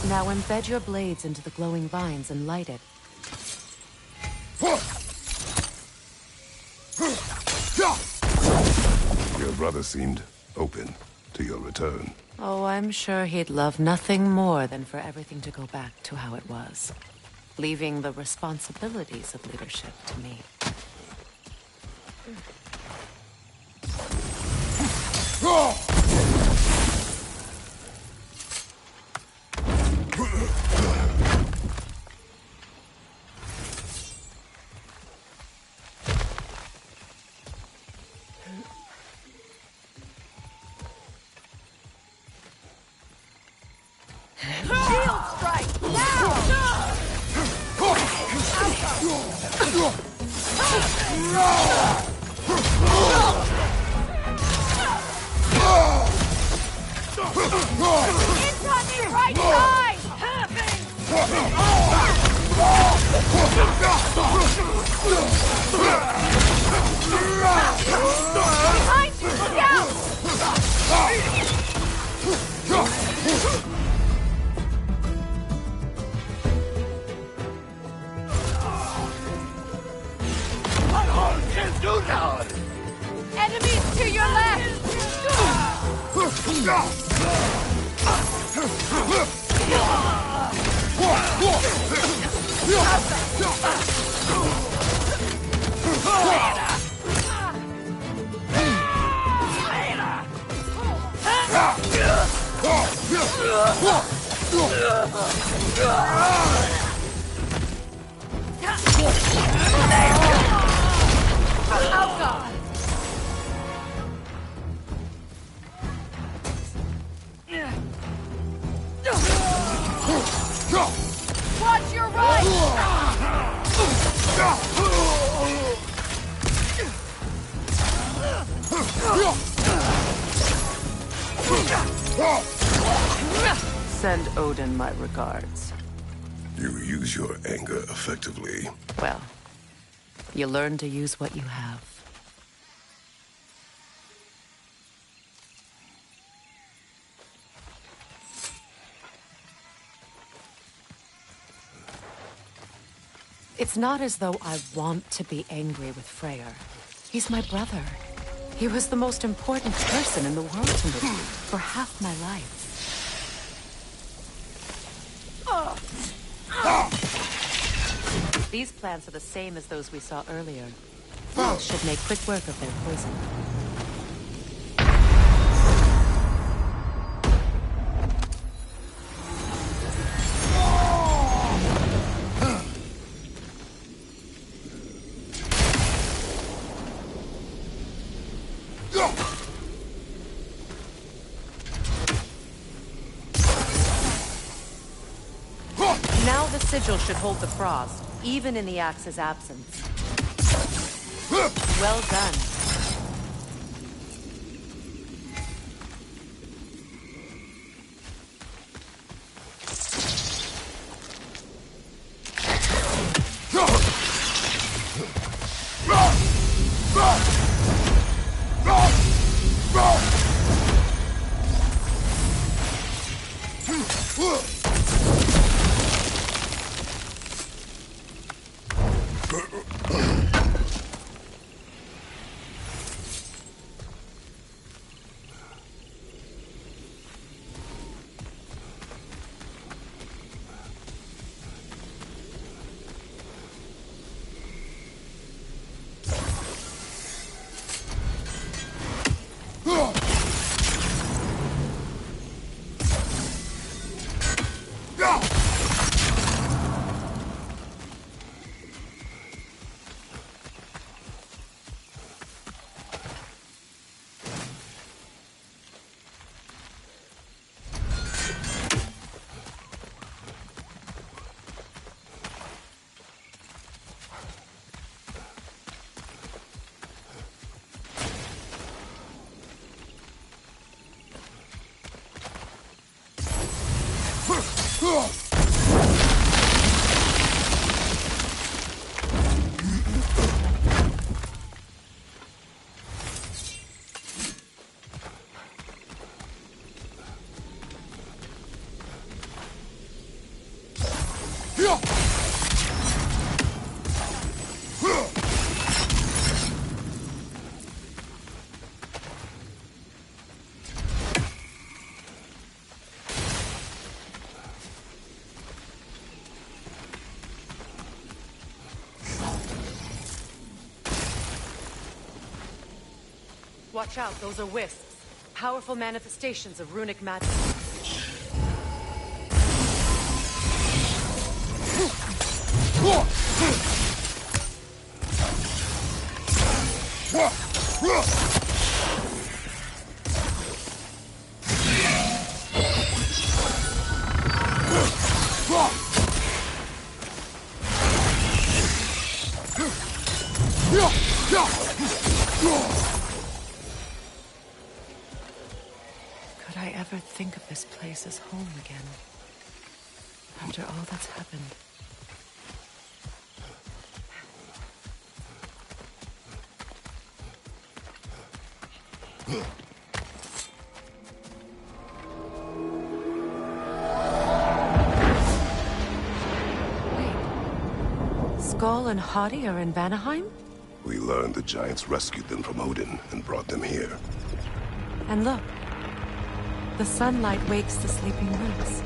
Now embed your blades into the glowing vines and light it. Your brother seemed open to your return. Oh, I'm sure he'd love nothing more than for everything to go back to how it was, leaving the responsibilities of leadership to me. It's on the right side! Behind you! Look out! Enemies to your left! Oh, God! Watch your right! Send Odin my regards. You use your anger effectively. Well, you learn to use what you have. It's not as though I want to be angry with Freyr. He's my brother. He was the most important person in the world to me for half my life. These plants are the same as those we saw earlier. Frost should make quick work of their poison. Now the sigil should hold the frost, even in the axe's absence. Well done. Watch out, those are wisps. Powerful manifestations of runic magic. Could I ever ever think of this place as home again. After all that's happened. Wait. Skull and Hadi are in Vanaheim? We learned the giants rescued them from Odin and brought them here. And look. The sunlight wakes the sleeping roots.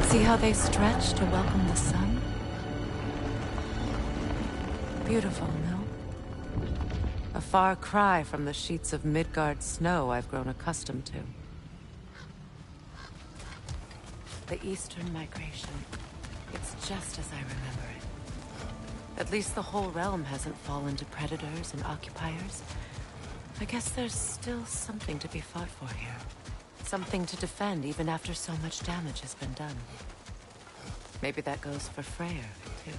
See how they stretch to welcome the sun? Beautiful, no? A far cry from the sheets of Midgard snow I've grown accustomed to. The Eastern Migration. It's just as I remember it. At least the whole realm hasn't fallen to predators and occupiers. I guess there's still something to be fought for here. Something to defend even after so much damage has been done. Maybe that goes for Freyr, too.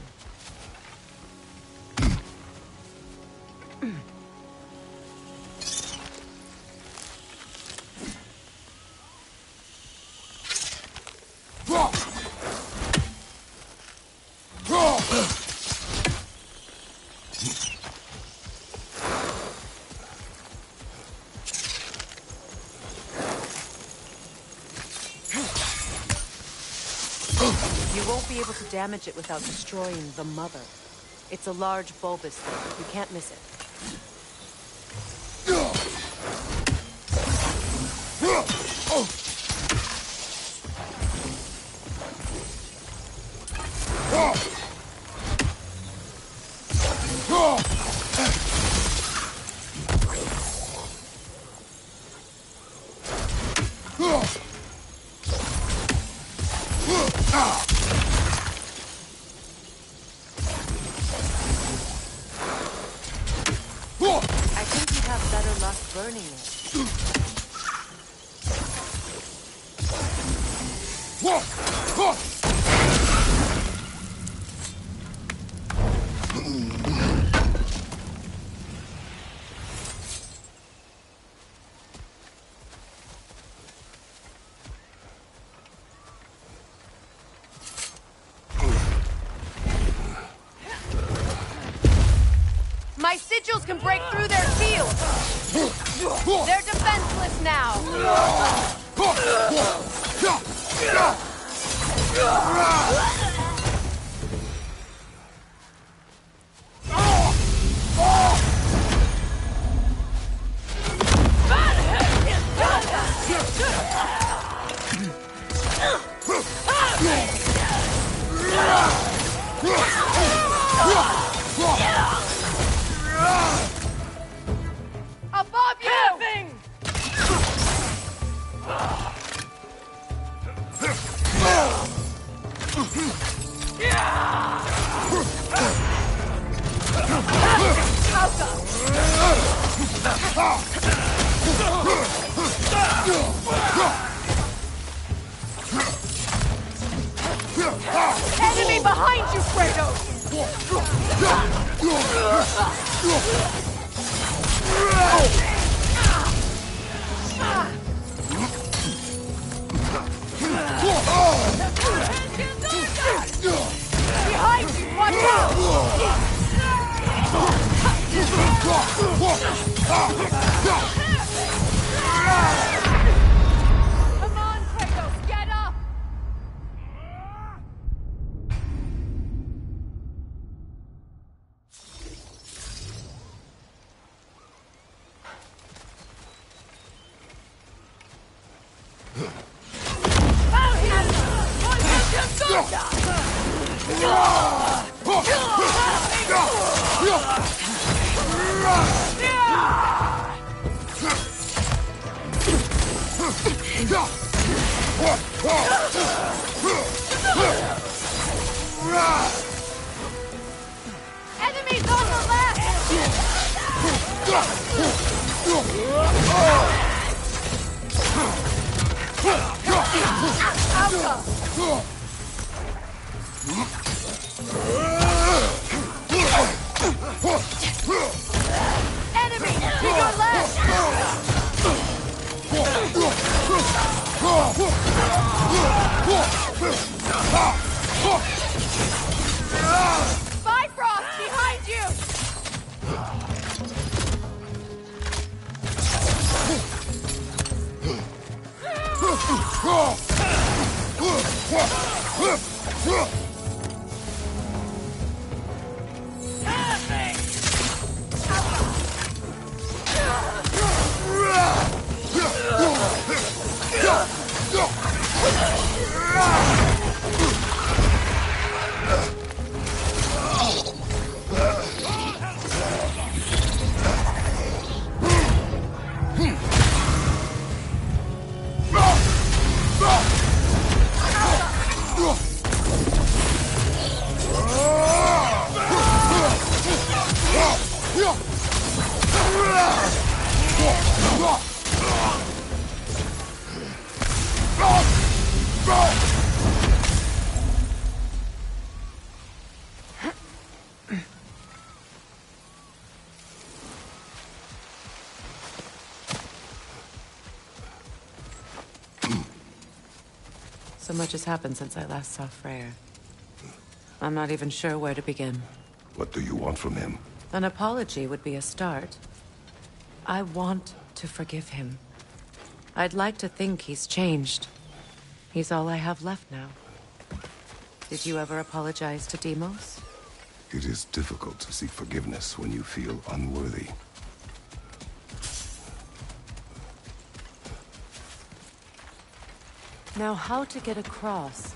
You won't be able to damage it without destroying the mother. It's a large bulbous thing. You can't miss it. I think you'd have better luck burning it. My sigils can break through their shields! They're defenseless now! Above you! Enemy behind you, Kratos! Behind you, watch out! Come on, Kratos, get up! Enemies on the left! Enemy to your left! So much has happened since I last saw Freyr. I'm not even sure where to begin. What do you want from him? An apology would be a start. I want to forgive him. I'd like to think he's changed. He's all I have left now. Did you ever apologize to Demos? It is difficult to seek forgiveness when you feel unworthy. Now, how to get across?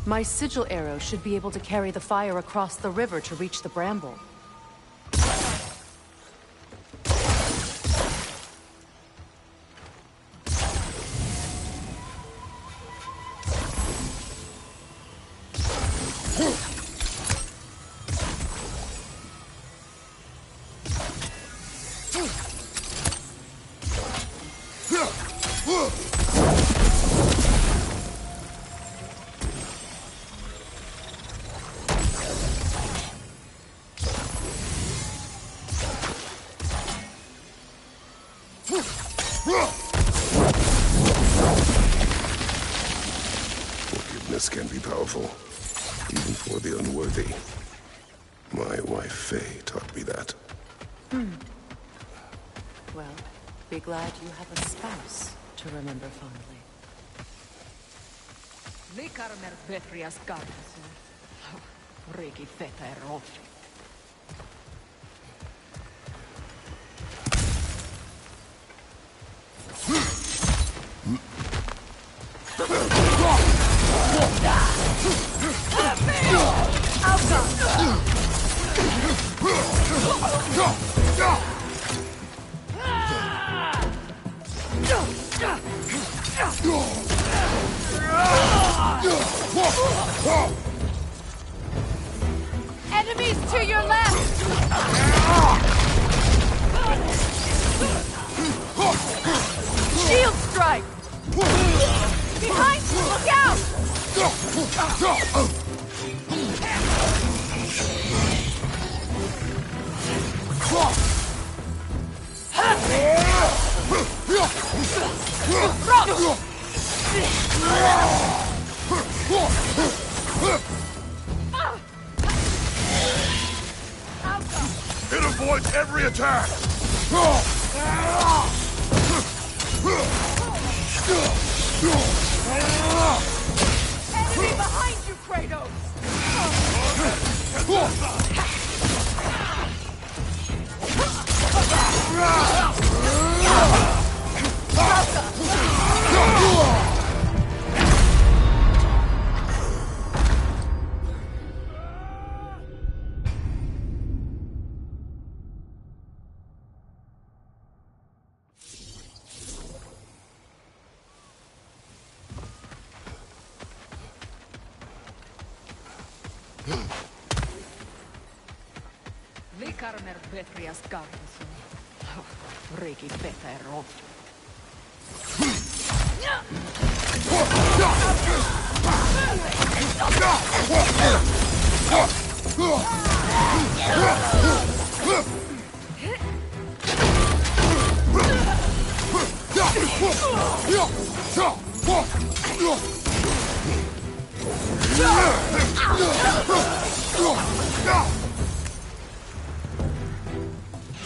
My sigil arrow should be able to carry the fire across the river to reach the bramble. Forgiveness can be powerful, even for the unworthy. My wife, Faye, taught me that. Well, be glad you have a spouse to remember fondly. Likarmer Betrias Gardens. Regi feta erot. Enemies to your left! Shield strike! Behind you! Look out! It avoids every attack! Enemy behind you, Kratos! Likarmer Betrias Gardens. Regi feta erot.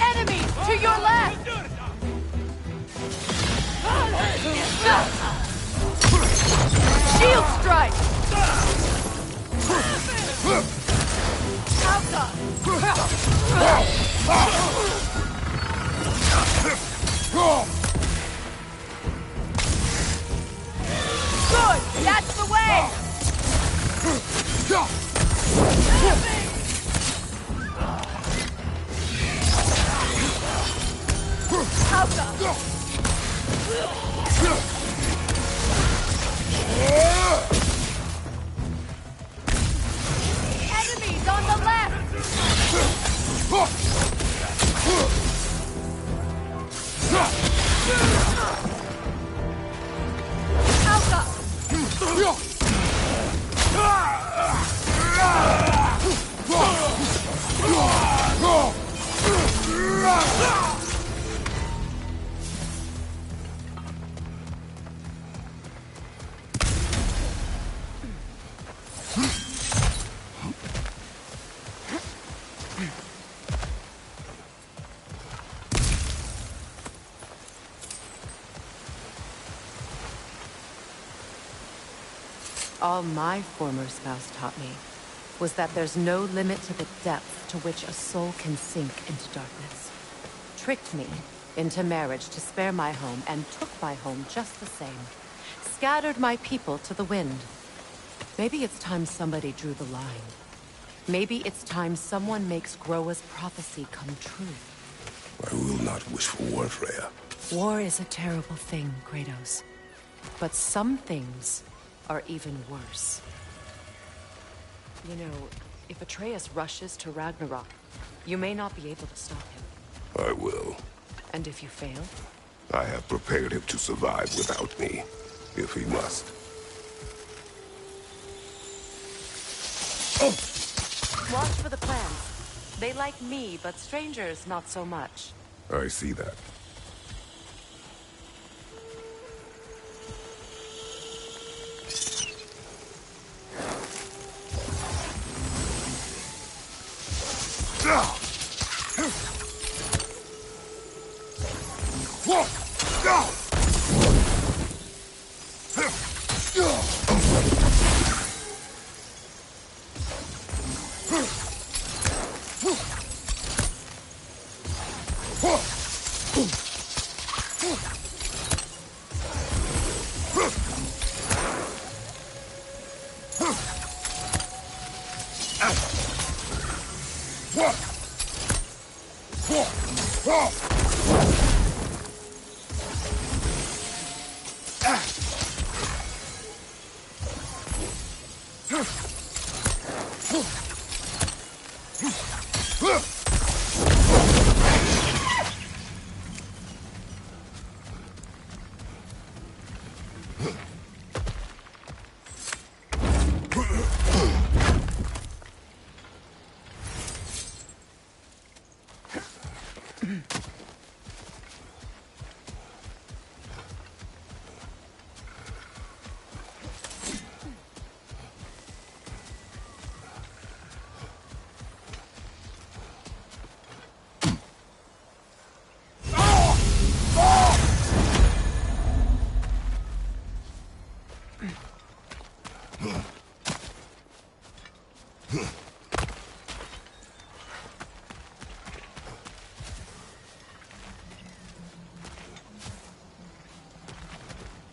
Enemy to your left! Shield strike! Good! That's the way! Enemies on the left! Alpha! All my former spouse taught me was that there's no limit to the depth to which a soul can sink into darkness. Tricked me into marriage to spare my home and took my home just the same. Scattered my people to the wind. Maybe it's time somebody drew the line. Maybe it's time someone makes Groa's prophecy come true. I will not wish for war, Freya. War is a terrible thing, Kratos. But some things are even worse. You know, if Atreus rushes to Ragnarok, you may not be able to stop him. I will. And if you fail? I have prepared him to survive without me, if he must. Watch for the plants. They like me, but strangers not so much. I see that.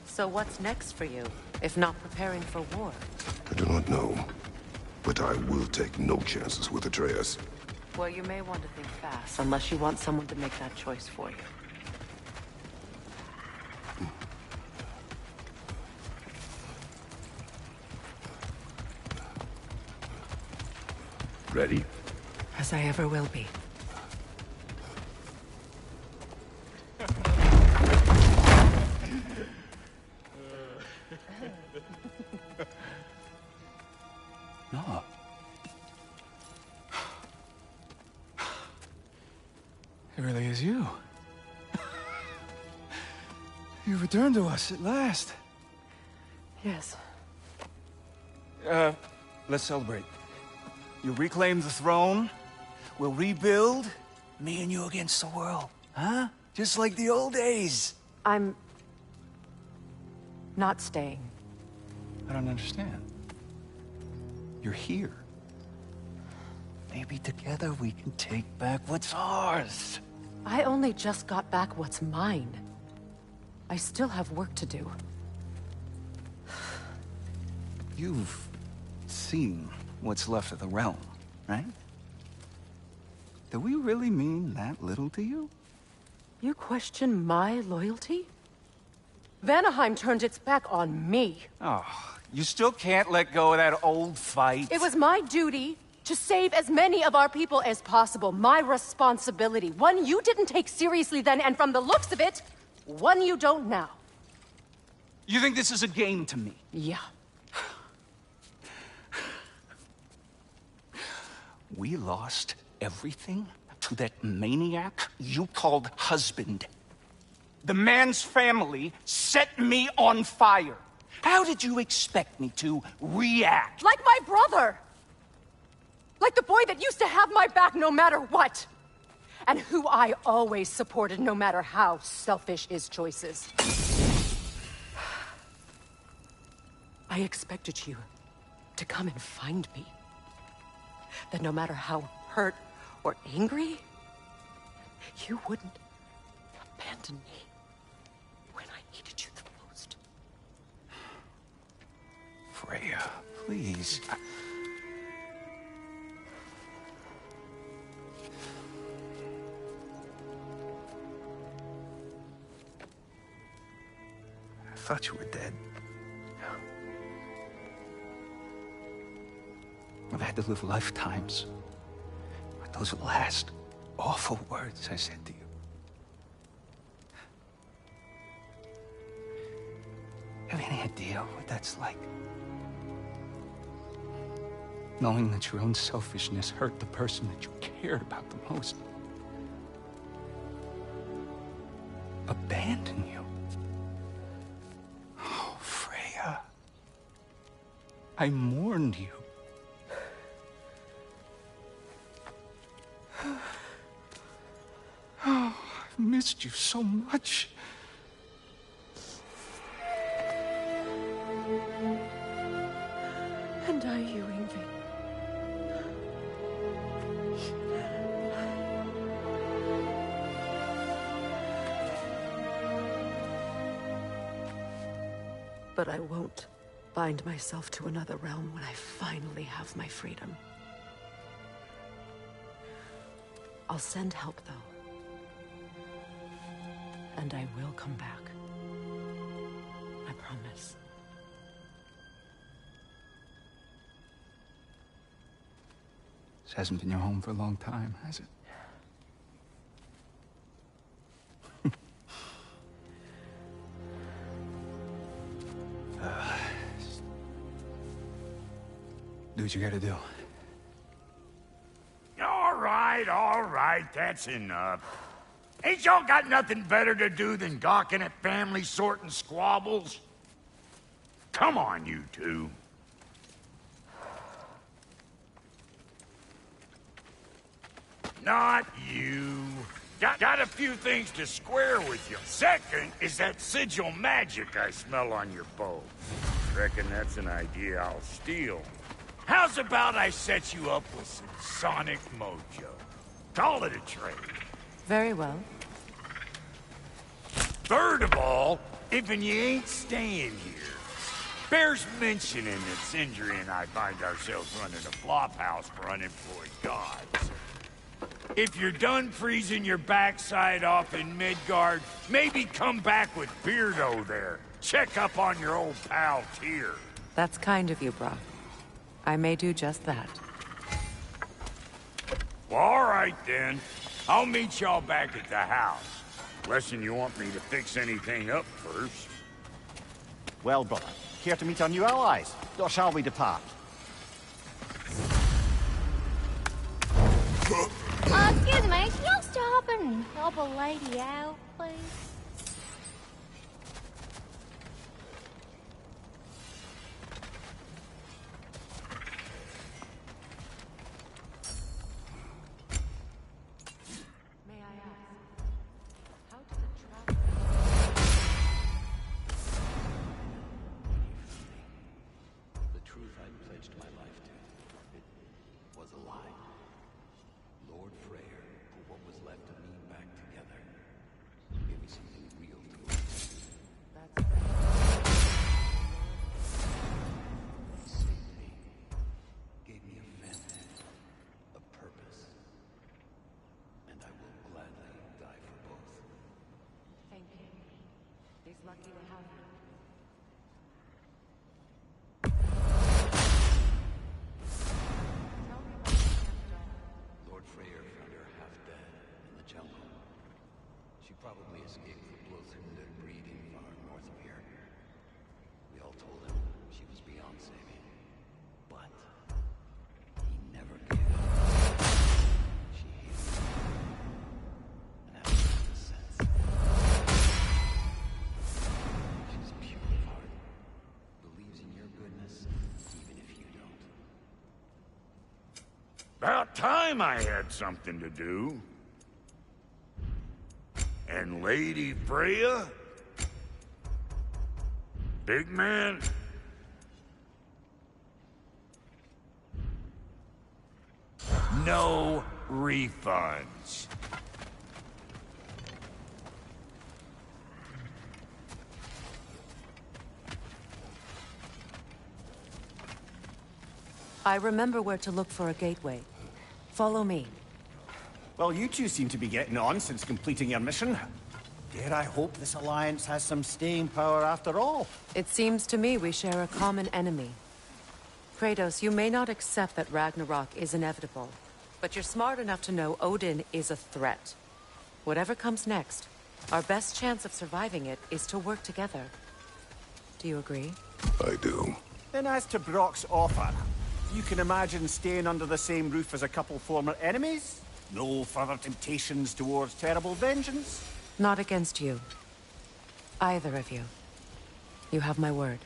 So what's next for you, if not preparing for war? I do not know, but I will take no chances with Atreus. Well, you may want to think fast, unless you want someone to make that choice for you. Ready? As I ever will be. No. It really is you. You returned to us at last. Yes. Let's celebrate. You reclaim the throne, we'll rebuild, me and you against the world, huh? Just like the old days. I'm not staying. I don't understand. You're here. Maybe together we can take back what's ours. I only just got back what's mine. I still have work to do. You've seen what's left of the realm, right? Do we really mean that little to you? You question my loyalty? Vanaheim turned its back on me. Oh, you still can't let go of that old fight? It was my duty to save as many of our people as possible. My responsibility. One you didn't take seriously then, and from the looks of it, one you don't now. You think this is a game to me? Yeah. We lost everything to that maniac you called husband. The man's family set me on fire. How did you expect me to react? Like my brother! Like the boy that used to have my back no matter what! And who I always supported no matter how selfish his choices. I expected you to come and find me. That no matter how hurt or angry, you wouldn't abandon me when I needed you the most. Freya, please. I thought you were dead. I've had to live lifetimes with those last awful words I said to you. Have any idea what that's like? Knowing that your own selfishness hurt the person that you cared about the most. Abandon you. Oh, Freya. I mourned you. Oh, I've missed you so much. And I you, Ingrid. But I won't bind myself to another realm when I finally have my freedom. I'll send help, though. And I will come back. I promise. This hasn't been your home for a long time, has it? Do what you gotta do. All right, that's enough. Ain't y'all got nothing better to do than gawking at family sorting squabbles? Come on, you two. Not you. Got a few things to square with you. Second is that sigil magic I smell on your bow. Reckon that's an idea I'll steal. How's about I set you up with some sonic mojo? Call it a trade. Very well. Third of all, if you ain't staying here, bears mentioning that Sindri and I find ourselves running a flop house for unemployed gods. If you're done freezing your backside off in Midgard, maybe come back with Beardo there. Check up on your old pal Tyr. That's kind of you, Brock. I may do just that. Well, all right then. I'll meet y'all back at the house. Unless you want me to fix anything up first. Well, brother, care to meet our new allies? Or shall we depart? Excuse me, can y'all stop and help a lady out, please? Lucky to have you. Lord Freyr found her half dead in the jungle. She probably escaped the blood-thinner breeding far north of here. We all told him she was beyond saving, but he never gave up. She hated him. time I had something to do. And Lady Freya? Big man? No refunds. I remember where to look for a gateway. Follow me. Well, you two seem to be getting on since completing your mission. Dare I hope this alliance has some staying power after all? It seems to me we share a common enemy. Kratos, you may not accept that Ragnarok is inevitable, but you're smart enough to know Odin is a threat. Whatever comes next, our best chance of surviving it is to work together. Do you agree? I do. Then as to Brock's offer, you can imagine staying under the same roof as a couple former enemies? No further temptations towards terrible vengeance? Not against you. Either of you. You have my word.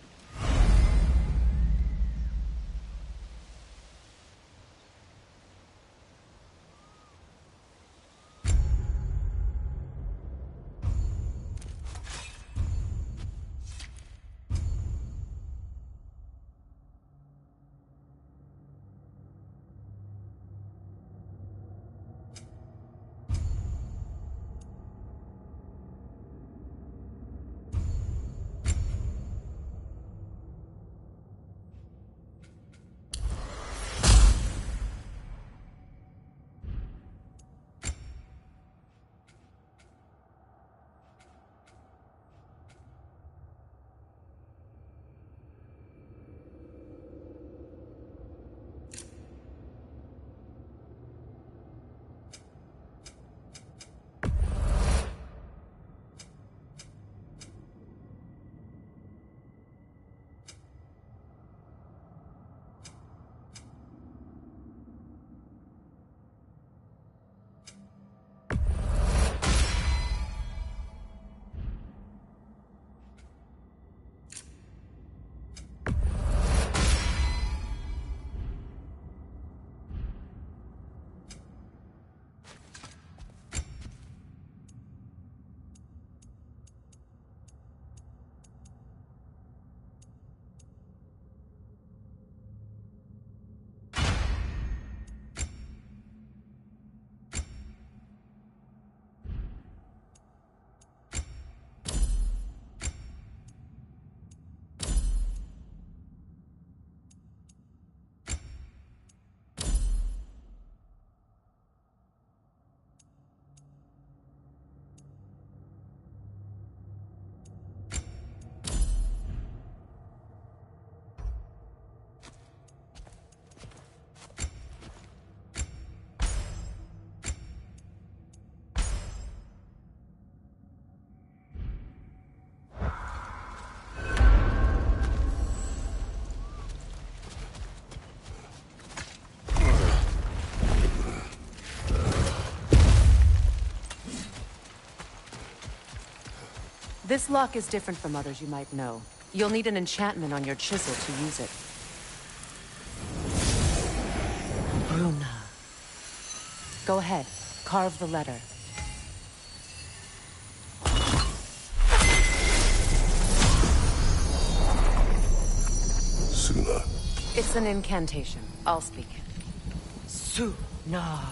This lock is different from others you might know. You'll need an enchantment on your chisel to use it. Bruna. Go ahead. Carve the letter. Suna. It's an incantation. I'll speak it. Suna.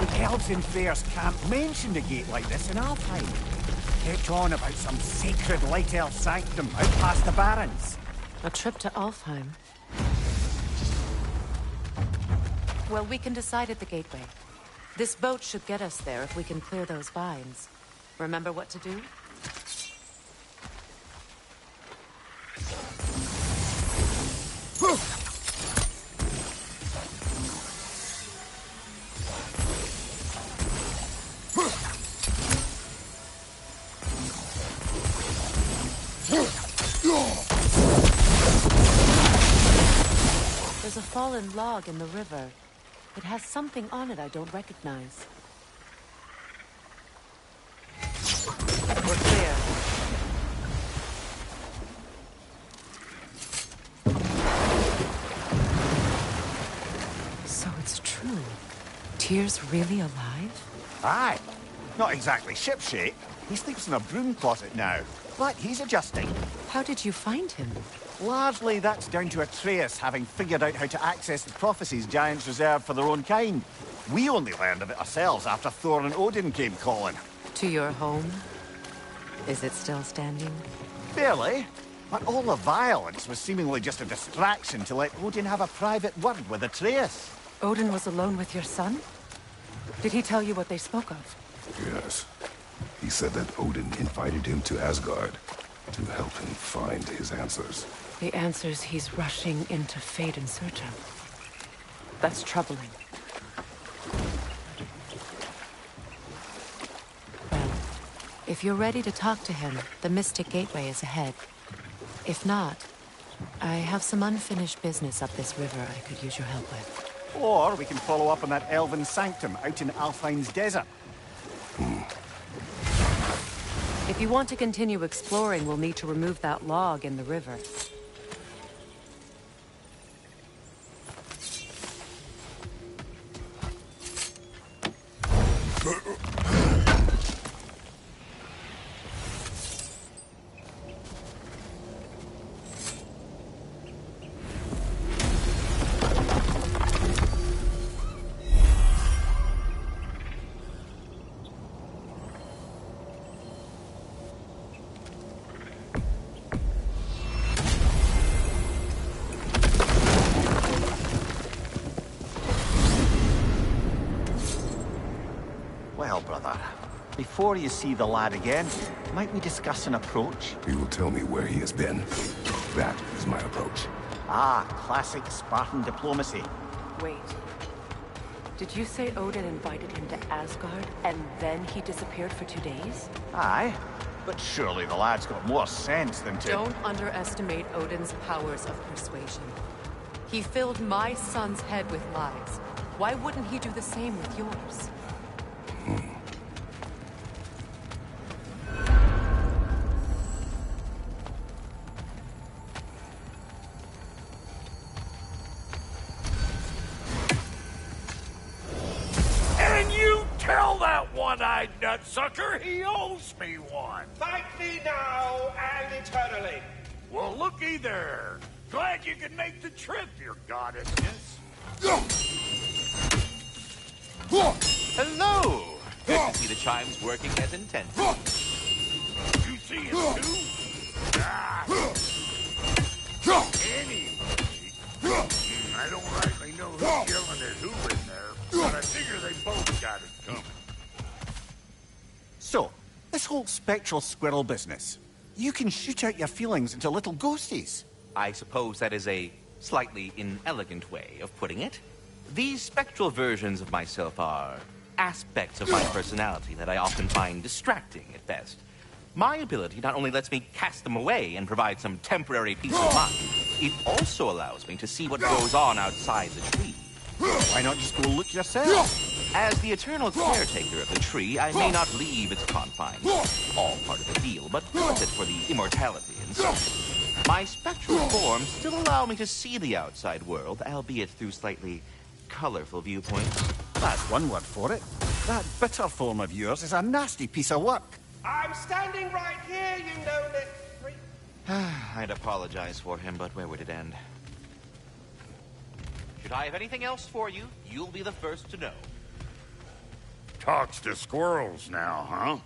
The elves in Fair's camp mentioned a gate like this in Alfheim. Kept on about some sacred light elf sanctum out past the Barrens. A trip to Alfheim. Well, we can decide at the gateway. This boat should get us there if we can clear those vines. Remember what to do? There's a fallen log in the river. It has something on it I don't recognize. We're clear. Tyr's really alive? Aye. Not exactly shipshape. He sleeps in a broom closet now. But he's adjusting. How did you find him? Largely, that's down to Atreus having figured out how to access the prophecies giants reserve for their own kind. We only learned of it ourselves after Thor and Odin came calling. To your home? Is it still standing? Barely. But all the violence was seemingly just a distraction to let Odin have a private word with Atreus. Odin was alone with your son? Did he tell you what they spoke of? Yes. He said that Odin invited him to Asgard to help him find his answers. The answers he's rushing into fate in search of. That's troubling. Well, if you're ready to talk to him, the Mystic Gateway is ahead. If not, I have some unfinished business up this river I could use your help with. Or we can follow up on that elven sanctum out in Alfheim's desert. If you want to continue exploring, we'll need to remove that log in the river. Well, brother, before you see the lad again, might we discuss an approach? He will tell me where he has been. That is my approach. Ah, classic Spartan diplomacy. Wait. Did you say Odin invited him to Asgard, and then he disappeared for 2 days? Aye, but surely the lad's got more sense than to... Don't underestimate Odin's powers of persuasion. He filled my son's head with lies. Why wouldn't he do the same with yours? And you tell that one-eyed nutsucker he owes me one. Fight me now and eternally. Well, looky there. Glad you can make the trip, your goddessness. Hello! Good to see the chimes working as intended. You see him too? Ah. Anyway, I don't rightly know who's yelling at who in there, but I figure they both got it coming. So, this whole spectral squirrel business. You can shoot out your feelings into little ghosties. I suppose that is a slightly inelegant way of putting it. These spectral versions of myself are aspects of my personality that I often find distracting at best. My ability not only lets me cast them away and provide some temporary peace of mind, it also allows me to see what goes on outside the tree. Why not just go look yourself? As the eternal caretaker of the tree, I may not leave its confines. All part of the deal, but worth it for the immortality and so. My spectral forms still allow me to see the outside world, albeit through slightly colorful viewpoints. That's one word for it. That bitter form of yours is a nasty piece of work. I'm standing right here, you know-it freak. I'd apologize for him, but where would it end? Should I have anything else for you, you'll be the first to know. Talks to squirrels now, huh?